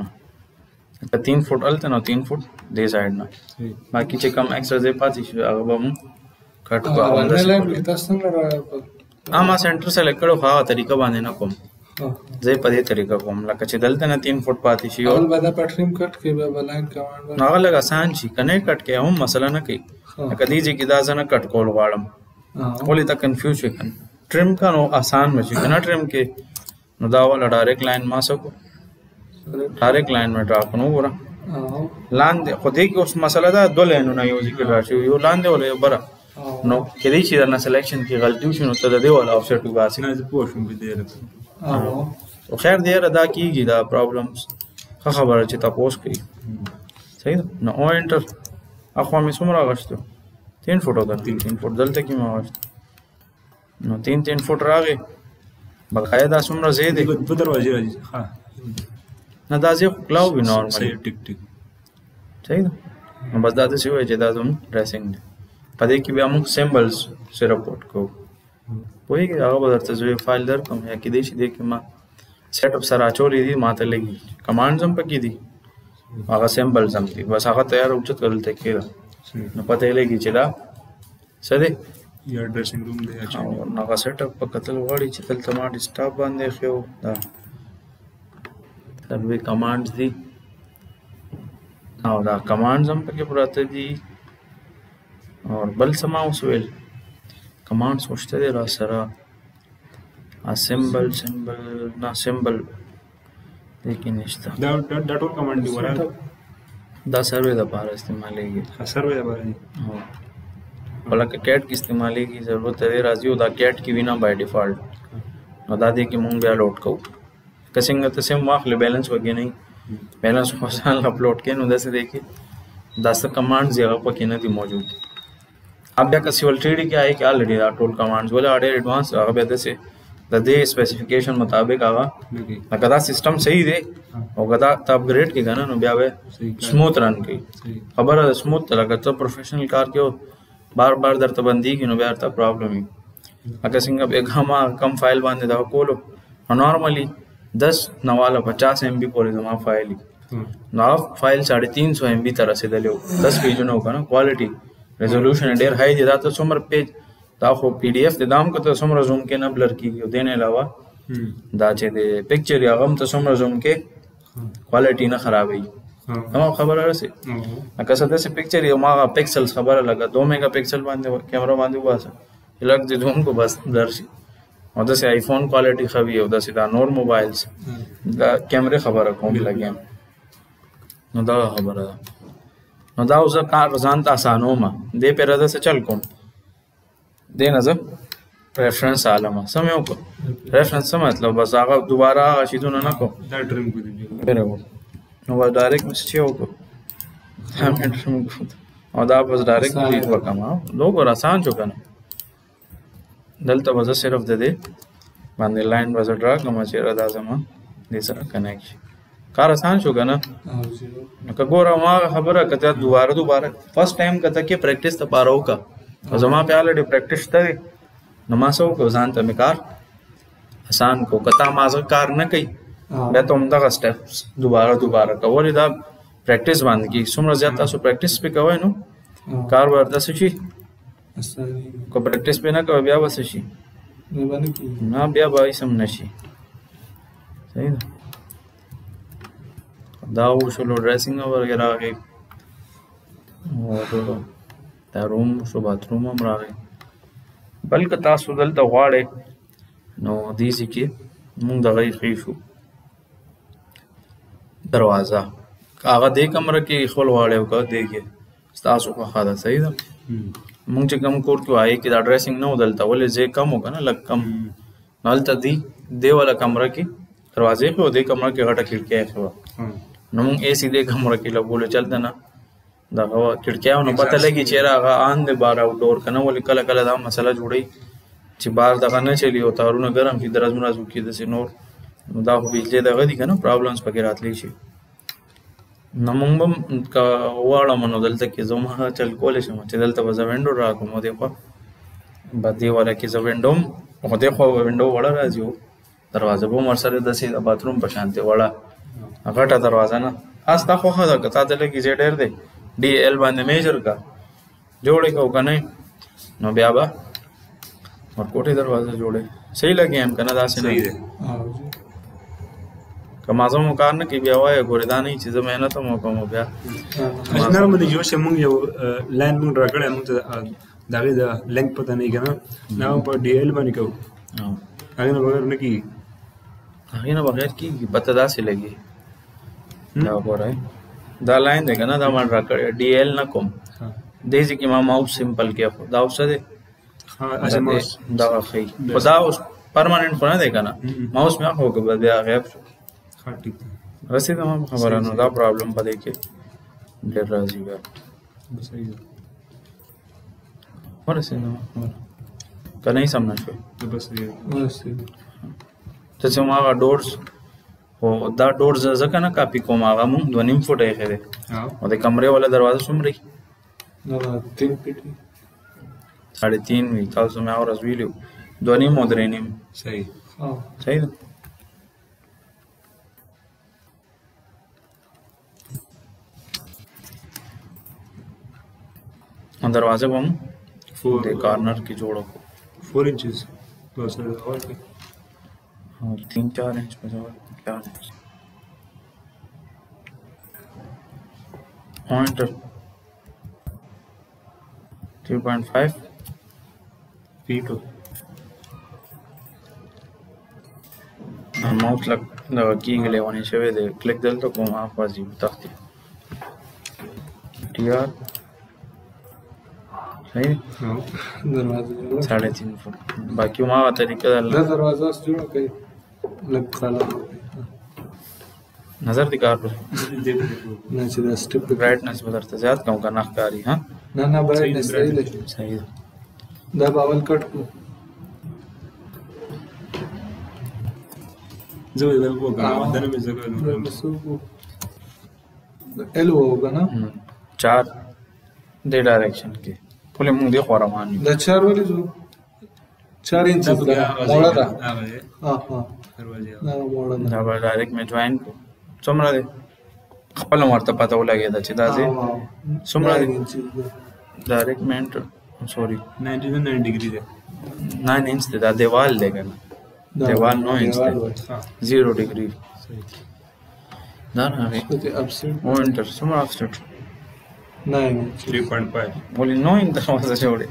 که 3 فوټ هلته نو 3 فوټ دې سایډ نه باقي چې کم ایکسټرا ځای پاتې شي هغه به مونږ کټ کړو ما سینټر سلیکټ کړو خو هغه طریقه باندې نه کوم زه په دې طریقه کوم لکه چې دلته نه 3 فوټ پاتې شي اول به دا پټریم کټ کې به لاین کمانډ هغه لږ آسان شي که نه کټ کې هم مسله نه کوي لکه دې ځای کې دا زه نه کټ کول غواړم ولې ته کنفیوز شي ټریم کا نو آسان بچي که نه ټریم کې نو دا والا ډایرکټ لاین ما سکو ډایرکټ لاین مې ډرا کړو وګوره لاندې خو دې کې اوس مسله ده 2 لاینونه یو ځای کې راشي یو لاندې ولا یو بره نو کېدای شي درنه سلیکشن کې غلطي وشي نو ته د دې والا آفسیټ وباسي نه زه پوه شوم په دې او خیر دی یاره دا کېږي دا پرابلمس ښه خبره چې تپوس کوي صحیح ده نو او انټر اخوا مې څومره اغوښتو 3 فوټ وکړه 3 فوټ دلته کې مې اغوښت نو 3 فوټ راغی بقایا دا څومره ځای دی 2 دروازې راځي نه دا ځای خو کلاو وي نارملي ټیک صحیح ده نو بس دا داسې وایي چې دا زموږ ډریسنګ دی په دې کې بیا موږ سیمبلز صرف پوټ کوو پوهېږې هغه به درته زه فایل درکړم یا کېدای شي دې کې ما سیټ اپ سره اچولی دي ما ته لګي کمانډز هم پکې دي هغه سیمبلز هم دي بس هغه تیار اوچت کړل ته کېده نو پته یې لګي چې دا څه دی یا ډریسنګ روم دی هغه سیټ اپ په کتل غواړي چې دلته ما ډیسکټاپ باندې ایښی دا سروې کمانډز دي او دا کمانډز هم پکې پراته دي और बल समा उसवेल कमांड सोचते दे रहा सरा सिंबल ना सिंबल लेकिन इश्ता دا ټول کمانډ دی ورا دا سروے د پاره استعمالېږي سروے د باندې ولکه کیټ کې استعمالېږي ضرورت دی راځي او دا کیټ کې وینا بای ډیفالت نو دا دې کې مونږ بیا لوډ کوو که څنګه ته سم واخلې بیلنس وګې نه بیلنس خو ځان اپلوډ کړي نو داسې دی کې دا څه کمانډز هغه پکې نه دي موجود اب بیا که سیول 3D کې آئے کې آلریډي دا ټول کمانډز ولې اډیر ایڈوانس هغه بیا داسې د دې سپیسیفیکیشن مطابق هغه لکه دا سیستم صحیح دی او کدا ته اپګریډ کې غنه نو بیا به سموث رن کوي خبره سموث لکه ته پروفیشنل کار کې بار بار درته بندي کې نو بیا ته پرابلم وي اګه څنګه به غما کم فایل باندې دا کولو نارملی 10 نواله 50 MB پورې زما فایل نو فایل 350 MB تر رسیدلی 10 پیجونه وکنه کوالټي ریزولوشن ډیر هاي دي دا ته څومره پیج دا خو PDF د دام کو ته څومره زوم کې نه بلر کیږي او دین علاوه دا چې د پکچر یا غم ته څومره زوم کې کوالټي نه خرابوي نو خبره راسي اګه څه د پکچر یو ما پکسلز خبره لگا 2 میگا پکسل باندې کیمرا باندې واسه لګ دې زوم کو بس درشي او د سي آیفون کوالټي خوي او د سي دا نور موبایلز دا کیمره خبره کوم لګیم نو دا خبره نو دا اوس کار ځان ته اسانو ما دې پر راځه څه چل کوم دې نه زه ریفرنس عالمه سمو کو ریفرنس څه مطلب بس هغه دوباره شیدونه نه کو دا ډریم کو دي نو ډایرکټ مسچ یو کو او دا بس ډایرکټ ډیټ وکما لوګ آسان شو کنه دلته وځه صرف د دې باندې لاین وځه ډرا کوم چې را دازما دې سره کنیکټ کار آسان شو کنه نو وګوره ما خبره کته دوباره فرست ټایم کته کې پریکټیس ته پاره وکا زما په الډی پریکټیس ته نو ما سو کو ځان ته میکار آسان کو کتا مازه کار نه کوي بیا ته هم دغه سټیپس دوباره کول دا پریکټیس باندې کی څومره زیات تاسو پریکټیس په کوی نو کار ورته شي کو پریکټیس په نه کوي بیا وسه شي نه بیا به سم نشي صحیح ده دا وشلو ډریسینګ وغیرہ راغی او دا روم شو باتروم هم راغی بلکې تاسو دلته غواړئ نو دې کې موږ دغه خې شو دروازه هغه دې کمره کې خپل غواړئ او دې کې تاسو خو خاله صحیح ده موږ چې کوم کور کې وایي کې دا ډریسینګ نه ودلته ولې زه کم وکنه لک کم نالته دی والا کمره کې دروازه په دې کمره کې غټه کړکۍ خو نو موږ AC دې کمره کې لګول چلته نه دا هوا کړکیاو نو پته لګي چې هغه آن دې بار آوټ ډور کنه ولې کله کله دا مسله جوړي چې بار دغه نه چلی او تارونه ګرم چې درز مرز وکي د سينور نو دا خو بجلی دغه دي کنه پرابلمز پکې راتلی شي نو موږ کا واړه منو دلته کې زما چل کولې شم چې دلته وځ وینډو را کوم دې په بدی والا کې ز وینډو او دې خو وینډو وړه راځي دروازه به مر سره د سي باتروم په شانته وړه غټه دروازه نه استا خو خدا کته دلته کې ډېر دی DL باندې میجر کا جوړې کو کنه نو بیا با ورکوټي دروازه جوړې صحیح لګي هم کنه دا صحیح دی کمازو مو کار نه کی بیا وای ګورې دا نه چې زه مهنت مو کوم بیا اسنه مې جو چې مونږ یو لاین مونږ راکړې مونږ دغه د لینک پته نه کنه نو په DL باندې کو هغه نه بغیر نه کی هغه نه بغیر کی پته دا سي لګي دا وګورئ دا لاین دی کنه دا مان راکړ DL نه کوم دې ځکه ما ماوس سمپل کې دا اوس ده اجه ماوس دا خي خدا اوس پرماننت خو نه دی کنه ماوس مې خو کې بیا غیب ها ټیک رسید ما خبره نو دا پرابلم پدې کې ډېر راځي بیا بس صحیح ده ورسې نو کنه یې سم نشو بس صحیح ته چې ما ډورز او دا ډورز ځکه نه کاپی کوم هغه مونږ 2.5 فوټه یې خېده او د کمرې ولا دروازه څومره نو 3 فټ 3.5 وی تاسو مې اورز ویلو 2.5 مو درېنیم صحیح صحیح ده दरवाजे को हम कॉर्नर की जोड़ो को 4 इंचेस बस और 3-4 इंच पे क्या पॉइंटर 3.5 فيت हो माउस लग कीगे लेवानी शवे दे क्लिक दलतो कोम आवाज तख्ती टीआर सही दरवाजा 3.5 फुट बाकी वहाँ तरीका दा दरवाजा जोड़ के लग खाला नजर दिखा पर ना सीधा स्टेप ब्राइटनेस बदलते ज्यादा कम करना कारी हाँ ना ब्राइटनेस सही ले सही दा बावल कट को जो इधर को अंदर में जगह एल होगा ना 4 दे डायरेक्शन के फुले मुंह दे खौरा मानी दा 4 वाली जो 4 इंच मोड़ा था हां ना मोड़ा دا به डायरेक्ट में ज्वाइन को څومره دی خپل مرته پته ولګی دا چې دا زی څومره دی डायरेक्ट में सॉरी 99 डिग्री है 9 इंच دی دا دیوال دی کنه دیوال 9 इंच دی 0 डिग्री دا نه وي अपसेट او انټر څومره افسټ 9 3.5 बोली 9 इंच दरवाजा जोड़े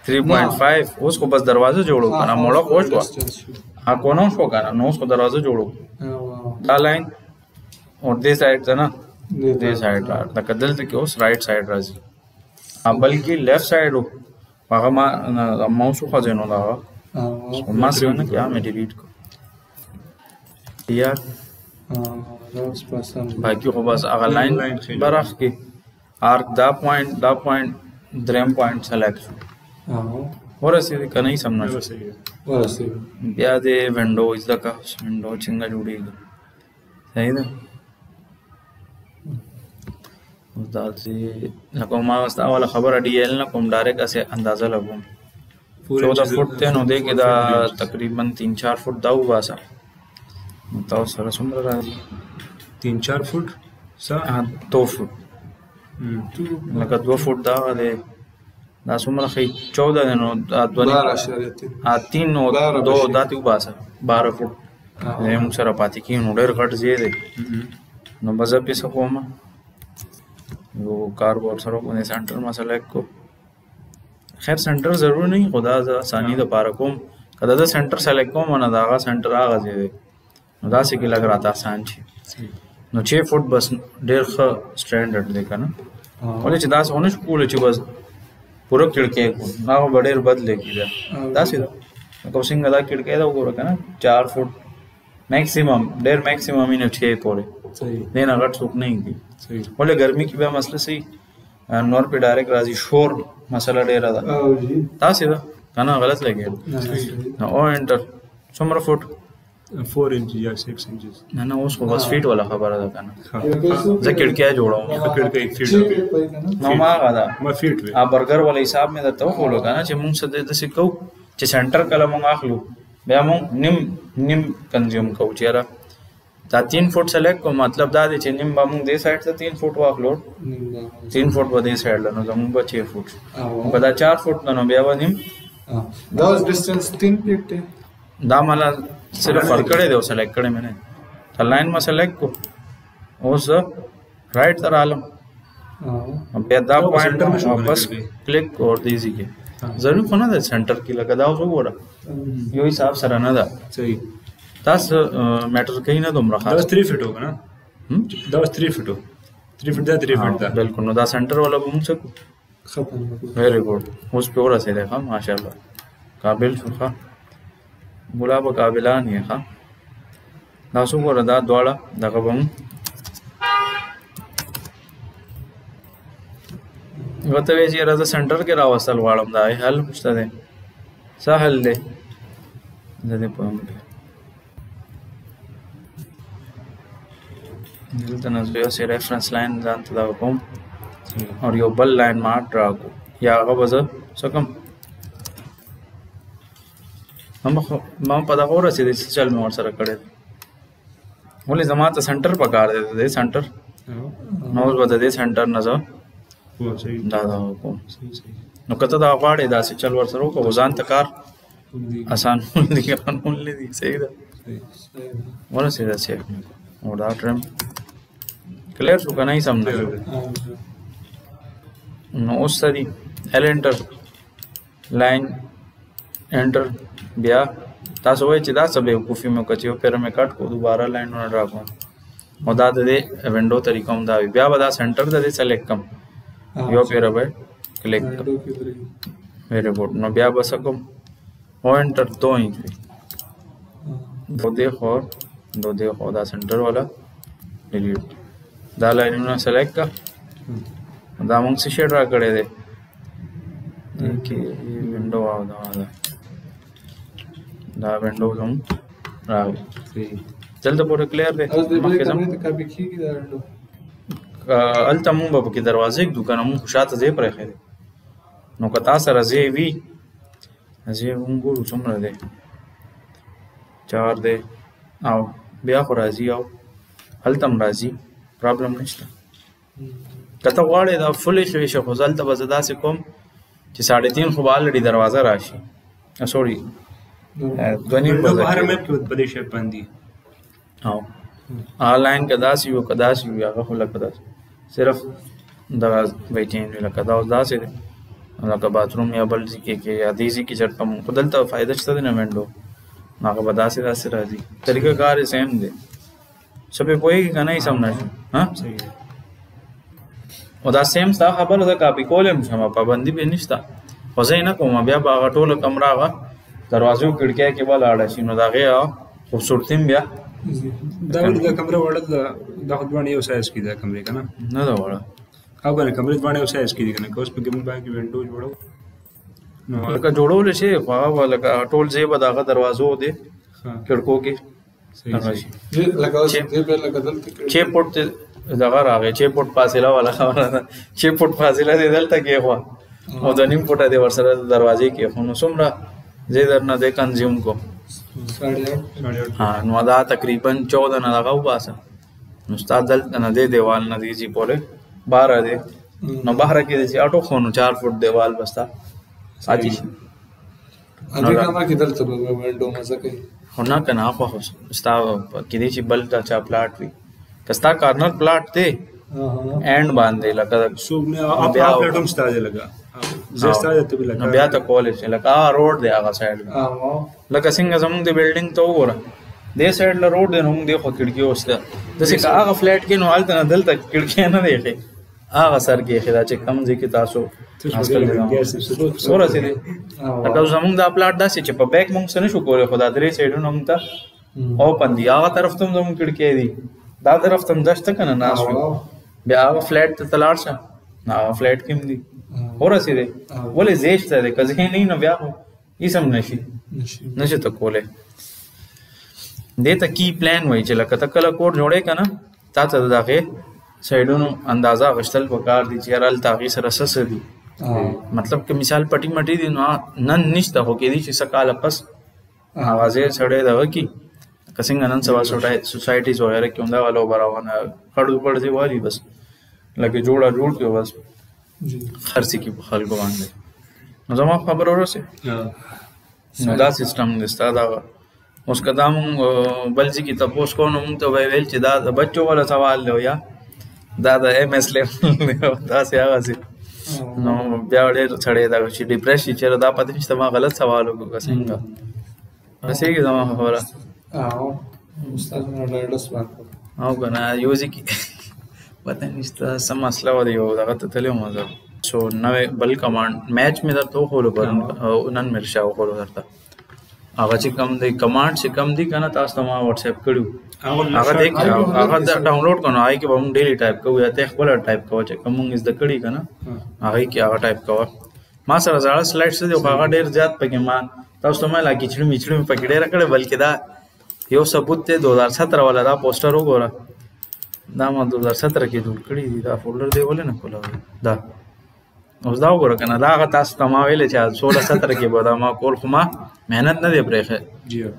3.5 उसको बस दरवाजा जोड़ो ना मोड़ा खोज को हाँ कोना उसको करना नो उसको दरवाजा जोड़ो दा लाइन और दे साइड था ना दे साइड रा दा कदल तक उस राइट साइड राजी अब बल्कि लेफ्ट साइड हो पागा माउस को खजेनो दा मास ना क्या मैं डिलीट को यार बाकी को बस अगर लाइन बरख की आर्क दा पॉइंट ड्रीम पॉइंट सेलेक्ट और ऐसे कहीं समझना बया दे विंडो इस का विंडो चिंगा जुड़ेगी सही ना उदासी लको मां वास्ता वाला खबर डीएल ना कोम डायरेक्ट ऐसे अंदाजा लगो 14 फुट थे नो दे के दा तकरीबन 3-4 फुट दा हुआ सा तो सर सुंदर राजी 3-4 फुट सा हां 2 फुट लगा 2 फुट दा वाले دا څومره خي 14 نو دا 3 نو 2 داتې وباسه 12 فوټ زم سره پاتې کی نو ډېر غټ زی دی نو مزه په څه کوم یو کاربورډ سره کو نه سنټر ما سلیکټ کو خیر سنټر ضرور نه خدا آسانی د پاره کوم کله دا سنټر سلیکټ کوم نه دا سنټر هغه زی دی نو دا څه کې لګ راته آسان شي نو 6 فوټ بس ډېر ښه سټانډرډ دی کنه ولې چې دا څونه کول چې بس पूरा खिड़की ना बड़े बदले की दासी को सिंगल खिड़की दा को रखना 4 फुट मैक्सिमम डेढ़ मैक्सिमम इन 6 पोरे सही देना घट सुख नहीं थी सही बोले गर्मी की बे मसले सही नॉर पे डायरेक्ट राजी शोर मसला डेरा था दासी दा गाना गलत लगे ना ओ एंटर समर फुट 4 इंच या 6 इंचेस ना उसको बस फीट वाला खबर है कहना जे खिड़कियां जोड़ा हूं खिड़की 1 फीट नो मा गादा मैं फीट में आ बर्गर वाला हिसाब में तो बोलो कहना जे मुंह से दे से कहू जे सेंटर कला मंग आखलू बे मु निम कंज्यूम कहू चेरा दा 3 फुट सेलेक्ट को मतलब दा दे निम बा मुंग दे साइड से 3 फुट वाखलो 3 फुट बदे साइड लो तो मुंग 6 फुट बदा 4 फुट नो बे वा निम दा डिस्टेंस 3 फीट दा मला सिर्फ फरकड़े दो सेलेक्ट करे मैंने तो लाइन में सेलेक्ट को उस राइट तर आलम अब बेदा पॉइंट बस क्लिक और दीजिए के जरूर कोना दे सेंटर की लगा दाओ सो बोरा यो हिसाब सर ना दा सही 10 मीटर कहीं ना तुम रखा 3 फीट होगा ना 3 फीट हो 3 फीट दा 3 फीट दा बिल्कुल नो दा सेंटर वाला घूम सको खत्म वेरी गुड उस पे और से देखा माशाल्लाह काबिल सुखा गुलाब काबिला नहीं है دا څو ګوره دا دواړه دغه بم غته وی چې راځه سنټر کې راوصل غواړم دا حل مشته ده سهل ده زده پوم دلته نو یو سی ریفرنس لاین ځان ته دا کوم او یو بل لاین ما ډرا کو یا هغه وځه سکم ما په دا غوړه چې چل مې ور سره کړې ولې زما ته سنټر پکار دی سنټر نو بده دی سنټر نه زه دا کوم نو کته دا غواړې دا چې چل ور سره کو ځان ته کار آسان دي قانون لدی صحیح ده ونه سیده چیک او دا ټرم کلیر شو کنه سم نه نو اوس دی L انټر لاین انټر بیا تاسو وایئ چې دا څه بیوقوفي مې وکړه چې یو پیره مې کټ کړو دوباره لاینونه ډرا کوم او دا د دې ونډو طریقه هم دا وي بیا به دا سنټر د دې سلیکټ کړم یو پیره به کلیک ویری ګډ نو بیا به څه کوم او انټر 2 इंच دو देखो دا سنټر والا ډیلیټ دا لاینونه سلیکټ کا دا موږ څه شی ډرا کړی دی کې ونډو او دا ونډو هم راغی چلته پوره کلیر دی مخکې زموږ ته کاپی کیږي دا ونډو الته مونږ به پکې دروازې ږدو که نه مونږ خو شاته ځای پرېښی دی نو که تا سره ځای وي ځای مونږ ګورو څومره دی 4 دی او بیا خو راځي او هلته هم راځي پرابلم نشته که ته غواړې دا فل شوی شي خو زه هلته به زه داسې کوم چې 3.5 خو به الرېډي دروازه راشي سوري 2 نیم به هر میپ کې په دې شی باندې او لاین که داسې وي که داسې وي هغه خو لکه داسې صرف دغه به چینج وي لکه دا اوس داسې دی لکه باتروم یا بل ځای کې یا دې ځای کې چېرته خو دلته فایده شته دی نه ونډو هغه به داسې داسې راځي طریقه کار یې سیم دی څه پې پوهېږي که نه یې سم نه شي او دا سیم ستا خبره ده کاپي کولی هم شم پابندي پې نشته خو زه یې نه کوم بیا به هغه ټوله کمره هغه دروازو کړکۍ کې به لاړه شي نو د هغې خوبصورتي هم بیا دا ولې د کمره وړه دا خو دواړه یو سایز کې ده کمرې که نه نه ده وړه او کنه کمرې دواړه یو سایز کې دي که نه که اوس پکې موږ باندې ونډو جوړو نو لکه جوړولی شي خو هغه لکه ټول ځای به د هغه دروازو دی کړکو کې هغه شي لکه اوس دې په لکه دلته 6 فوټ دغه راغی 6 فوټ فاصله والا خبره ده 6 فوټ فاصله دی دلته کې خو او د نیم فوټه دی ورسره د دروازې کې خو نو څومره زه درنه دې کنزیوم کو نو دا تقریبا 14 نه دغه وباسه نو ستا دلته نه دی دیوال نه دی چې پورې 12 دی نو 12 کې دی اټو خو نو 4 فوټ دیوال بستا ساتي شي دې کمره کې دلته به ونډو مزه کوي خو نه که نه خو ستا کې دی چې بل چا پلاټ وي که ستا کارنر پلاټ دی اینډ باندې لکه څوک نه بیا پلیټوم ستاره لګا زه ستاره ته لګا بیا ته کالج لکه روډ دی هغه سایډ لکه څنګه زمونږ د بلډینګ ته وګوره دې سایډ له روډ دی نو موږ دې خو کړکۍ اوسته داسې که هغه فلیټ کې نو هلته نه دلته کړکۍ نه دی ایښې هغه سر کې ایښې دا چې کم ځای کې تاسو ورسېدې لکه زمونږ دا پلاټ داسې چې په بیک موږ څه نه شو کولی خو دا 3 سایډونه موږ ته اوپن دي هغه طرف ته هم زمونږ کړکۍ دي دا طرف ته هم دشته که نه ناست وي بیا هغه فلیټ ته لاړ شه هغه فلیټ کې هم دي ورسېدې ولې ځای شته دی که ځای نه وي نو بیا خو هېڅ هم نشي نشي ته کولی دې ته کی پلان وایي چې لکه ته کله کور جوړې که نه تا ته د هغې سایډونو اندازه اخیستل پکار دي چې یاره هلته هغې سره څه دي مطلب که مثال پټي مټي دي نو نن نشته خو کېدای شي څه کاله پس هغه ځای سړی دغه کي که څنګه نن سبا سوسایټیز وغیره کې همدغه لوبه روانه خړ پړ ځای والي بس لکه جوړ کړو بس خرڅې کي په خلکو باندې نو زما خبره ورسې نو دا سیسټم دی ستا دغه اوس که دا مونږ بل ځای کې تپوس کوو نو مونږ ته به یې ویل چې دا د بچو والا سوال دی یا دا د MS لیول دی داسې هغسې نو بیا ډېر سړی دغه شي ډپرس شي چېرې دا پته نشته ما غلط سوال وکړو که څنګه رسېږي زما خبره او که نه یو ځای کې پته نشته څه مسله وه د یو دغه ته تللی وم زه سو نوی بل کمانډ میچ مې درته وښولو پرون نن مې رښتیا وښولو درته هغه چې کم دی کمانډ چې کم دي که نه تاسو ته ما واټساپ کړي وو هغه ډاونلوډ کړو نو هغې کې به مونږ ډیلی ټایپ کوو یا ته خپله ټایپ کوه چې کوم مونږ زده کړي که نه هغې کې هغه ټایپ کوه ما سره زاړه سلایډس دي خو هغه ډېر زیات پکې ما تاسو ته ما لا کچړي میچړي مې پکې ډېره کړې بلکې دا یو ثبوت دی 2017 والا دا پوسټر وګوره دا ما 2017 کې جوړ کړي دي دا فولډر دی ولې نه کولاوی دا اوس دا وګوره که نه دا هغه تاسو ته ما ویلې چې 16-17 کې به دا ما کول خو ما محنت نه دی پرېښی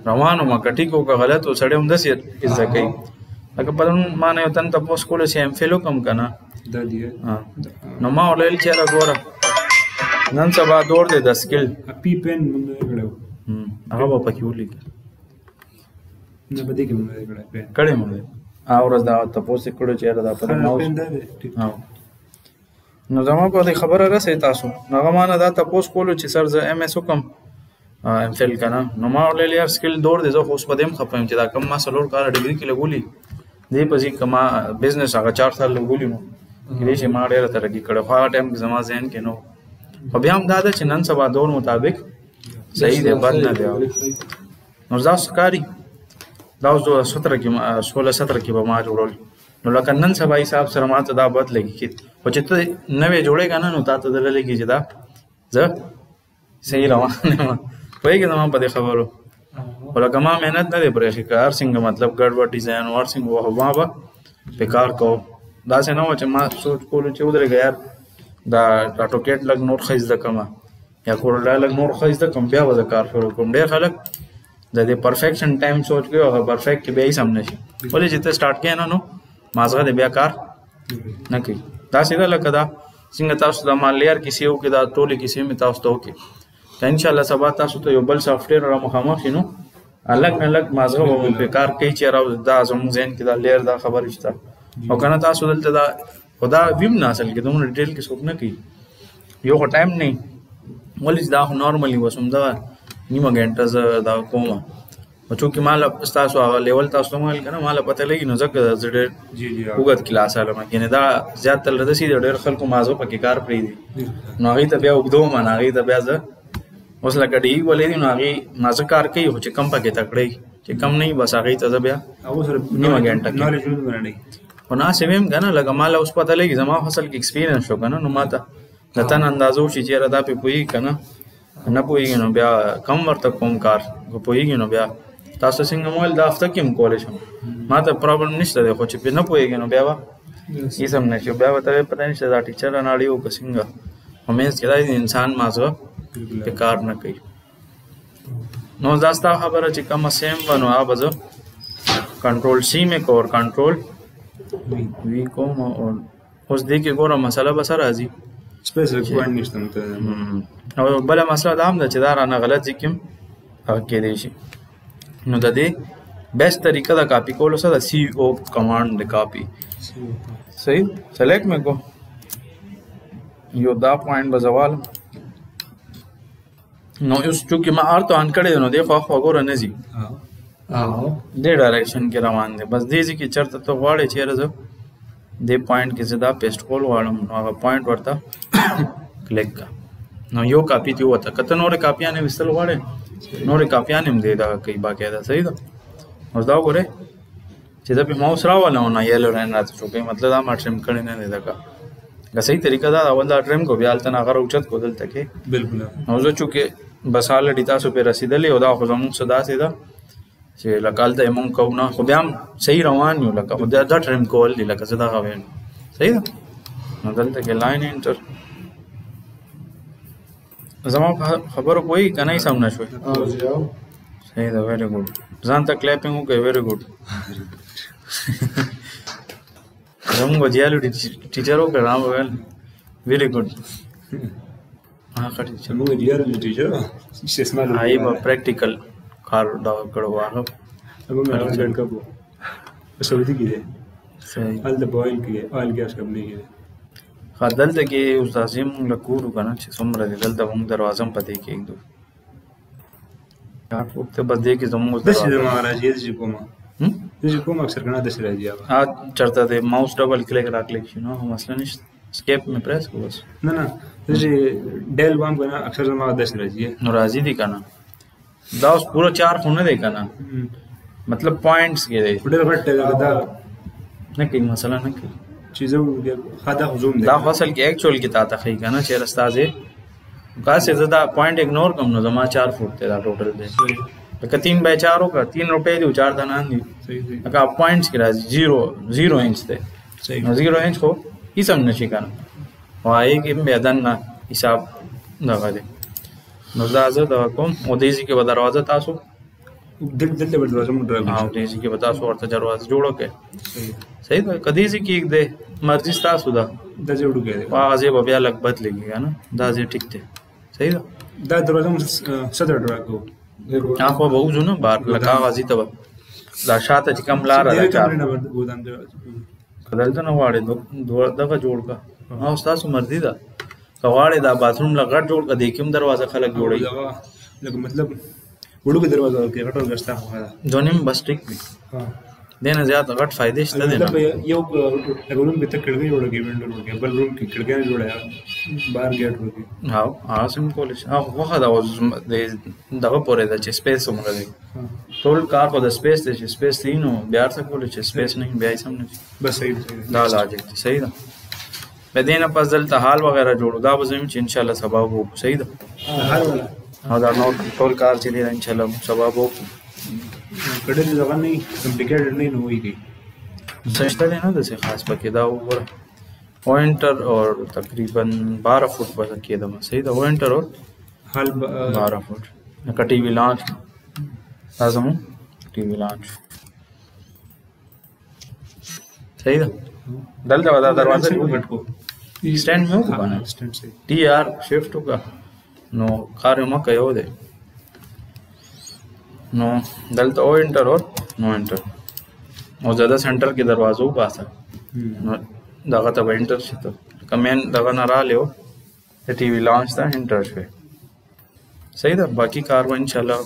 روان وم که ټیک و که غلط و سړی همداسې زده کوي لکه پرون ما نه یو تن تپوس کولو چې MPhil وکړم که نه نو ما ورله ویل چې یاره ګوره نن سبا دور دی د سکل پی پین موږ کړی و هغه به پکې ولیکل نه په دې کې موږ کړی مو دی هغه ورځ دا تپوس یې کړو چې یاره دا په ماوس نو زما په دې خبره رسې تاسو هغه ما نه دا تپوس کولو چې سر زه MS وکم MPhil کنه نو ما ولې یار سکل دور دې زه خو اوس په دې خپم چې دا کم ما سلور کال ډیګري کې لګولي دې په ځکه کما بزنس هغه 4 سال لګولي نو دې چې ما ډېر ترقی کړو خو هغه ټایم کې زما ذهن کې نو خو بیا هم دا ده چې نن سبا دور مطابق صحیح دی بد نه دی نو ځاس کاری دا اوس 17 کې 16 کې به ما جوړول نو لکه نن سبا حساب سره ما ته دا بد لګي چې خو چې ته نوې جوړې کنه نو تا ته دلته کې چې دا زه صحیح روان یم پوهېږې زما په دې خبرو خو لکه ما محنت نه دی پرېښې که هر څنګه مطلب ګډوډ ډیزاین او هر څنګه وه ما به بېکار کوم داسې نه وه چې ما سوچ کولو چې ودرېږه یار دا اټوکیټ لږ نور ښه زده کړم یا کوډا لږ نور ښه زده کړم بیا به زه کار شروع کړم ډېر خلک د دې پرفیکشن ټایم سوچ کوي هغه پرفیکټ کې بیا هېڅ هم نه شي ولې چې ته سټارټ کړې نو مازغه د بیا کار نه کوي داسې ده لکه دا څنګه تاسو د مالیر کیسې وکړې دا ټولې کیسې مې تاسو ته وکړې که انشاءالله سبا تاسو ته یو بل سافټویر را مخامخ شي نو الګ نه الګ مازغه به مو پې کار کوي چې دا زموږ ذهن کې دا لیر دا خبرې شته او که نه تاسو دلته دا خدا ویم نه اصل کې دومره ډیټیل کې څوک نه کوي یو خو ټایم نه ولې دا خو نارملی اوس همدغه نیمه ګنټه زه دا کوم او چونکې ما له ستاسو هغه لیول تاسو ته ویل که نه ما له پته لګي نو ځکه زه ډېر اوږد کلاس حالم یعنې دا زیات تل رسي د ډېر خلکو مازغه پکې کار پرېږدي نو هغې ته بیا اوږدوم نه هغې ته بیا زه اوس لکه ډي ولې دي نو هغې مازغه کار کوي خو چې کم پکې تکړه چې کم نه وي بس هغې ته زه بیا نیمه ګنټه کې خو ناسې ویم که نه لکه ما له اوس پته لګي زما اصل کې ایکسپیرینس شو که نه نو ما ته د تن اندازه وشي چې یاره دا پې پوهېږي که نه پوهېږي نو بیا کم ورته کوم کار خو پوهېږي نو بیا تاسو څنګه موبایل د هفته کې هم کولی شم ما ته پرابلم نشته دی خو چې پرې نه پوهېږي نو بیا به هېڅ هم نه شي بیا به ته پته نشته دا ټیچر راناړي و که څنګه خو منځ کې دا انسان مازغه پې کار نه کوي نو دا ستا خبره چې کومه سیم به نو هغه به زه کنټرول C مې کو کنټرول وی کوم اوس دې کې ګوره مسله به څه راځي او بله مسله دا هم ده چې دا رانه غلط ځای کې هم هغه کېدی شي نو د دې بیسټ طریقه د کاپي کولو سره د CO کمانډ د کاپي صحیح سلیکټ مې کو یو دا پوینټ به زوال نو اوس چونکې ما ار ته آن کړی دی نو دې خوا ګوره نه ځي دې ډایرکشن کې روان دی بس دې ځای کې چېرته ته غواړې چېرې زه دې پوینټ کې زه دا پیسټ کول غواړم نو هغه پوینټ ورته کلیک کړه نو یو کاپي دې وته که ته نورې کاپیانې ویستل غواړې نورې کاپیانې هم دې دغه کوي باقاعده صحیح ده اوس دا وګورئ چې زه پې ماوس راولم نه یلو لاین راته شو کوي مطلب دا ما ټریم کړی نه دی دغه که صحیح طریقه دا اول دا ټریم کو بیا هلته نه هغه راوچت کو دلته کې بالکل نو زه چونکې بس الرېډي تاسو پې رسېدلې او دا خو زموږ څه داسې ده چې لکه هلته یې مونږ کوو نه خو بیا هم صحیح روان یو لکه خو دا ټریم کول دي لکه زه دغه ویم صحیح ده نو دلته کې لاین انټر زما خبرو پوهېږي که نه هېڅ هم نه شوی صحیح ده ویری ګډ ځان ته کلیپینګ وکړئ ویری ګډ زموږ وجیالو ټیچر وکړ هغه ویل ویری ګډ هغه ټیچر هغې به پریکټیکل کار دا کړو هغه سعودي کې دی هلته په آیل کې آیل ګیس کمپنۍ کې دی دلته کې استاذي مونږ له کور که نه چې څومره دی دلته مونږ دروازه هم په دې کې ایږدو ته بس دې کې زموږ داسې زما راځي داسې کومه داسې کوم اکثر که نه داسې راځي چېرته دی ماوس ډبل کلیک را کلیک شي نو مسله نشته سکیپ مې پریس کړو بس نه داسې ډیل وام که نه اکثر زما داسې راځي نو راځي دي که نه دا اوس پوره 4 خو نه دی که نه مطلب پوینټس کې دی ډېر غټ دا نه کوي مسله نه کوي چې زه دا خو زوم دی دا خو اصل کې ایکچوال کې تا ته ښایي که نه چېرې ستا ځای کاسې زه دا پوینټ اګنور کړم نو زما 4 فوټ دی دا ټوټل دی لکه 3/4 وکړه 3 روپۍ دي 4 دانان دي لکه پوینټس کې راځي 0 انچ دی نو 0 انچ خو هېڅ هم نه شي که نه او هغې کې هم بیا دننه حساب دغه دی نو دا زه دغه کوم او دې ځای کې به دروازه تاسو دلته به دروازه مونږ ډرابو او دې ځای کې به تاسو ورته دروازه جوړه کړئ صحیح ده که دې ځای کې ایږدئ مرضي ستاسو ده دا ځای وړوکی دی هغه ځای به بیا لږ بد لګي که نه دا ځای ټیک دی صحیح ده دا دروازه مونږ صدر ډرا کوو هغه به وځو نه بهر لکه هغه ځای ته به دا شاته چې کوم لاره ده که دلته نه غواړې دغه جوړ کړه او تاسو مرضی ده کواړې دا باتروم لا غټ جوړ کړه د کوم دروازه خلک جوړي لکه مطلب وړو کې دروازه کې غټ ورستا خو دا دونیم بس ټیک وي دنه زیات غټ فائدې شته دي مطلب یو روم به ته کړګي جوړږي وینډو ورګي بل روم کې کړګي جوړه بار گیټ ورګي ها سم کولش هغه دا دغه پورې د چې سپیس ومغلي ټول کار خو د سپیس ته چې سپیس لینو بیا څه کولای چې سپیس نه بیا سم نه بس صحیح دا لاجیک صحیح ده بدینه پس دلته حال وغیرہ جوړو دا به زم چې ان شاء الله سبب وو صحیح ده حال ولا دا نو ټول کار چې دی ان شاء الله سبب وو کډه دې ځوان نه کمپلیکیټډ نه نو ویږي سشته نه ده څه خاص پکې دا وګوره پوینټر اور تقریبا 12 فٹ بس کېده ما صحیح ده پوینټر اور حال 12 فٹ کټي وی لانچ لازم ټي وی لانچ صحیح ده دلته ودا دروازه غټ کو स्टैंड में होगा ना स्टैंड से टी आर शिफ्ट होगा नो कार्य में कयो दे नो दलता ओ इंटर और नो इंटर और ज़्यादा सेंटर के दरवाज़ों पास है नो दगा तब इंटर से तो कमेन दगा ना रहा ले हो टीवी लॉन्च था इंटर पे सही था बाकी कारवा इंशाल्लाह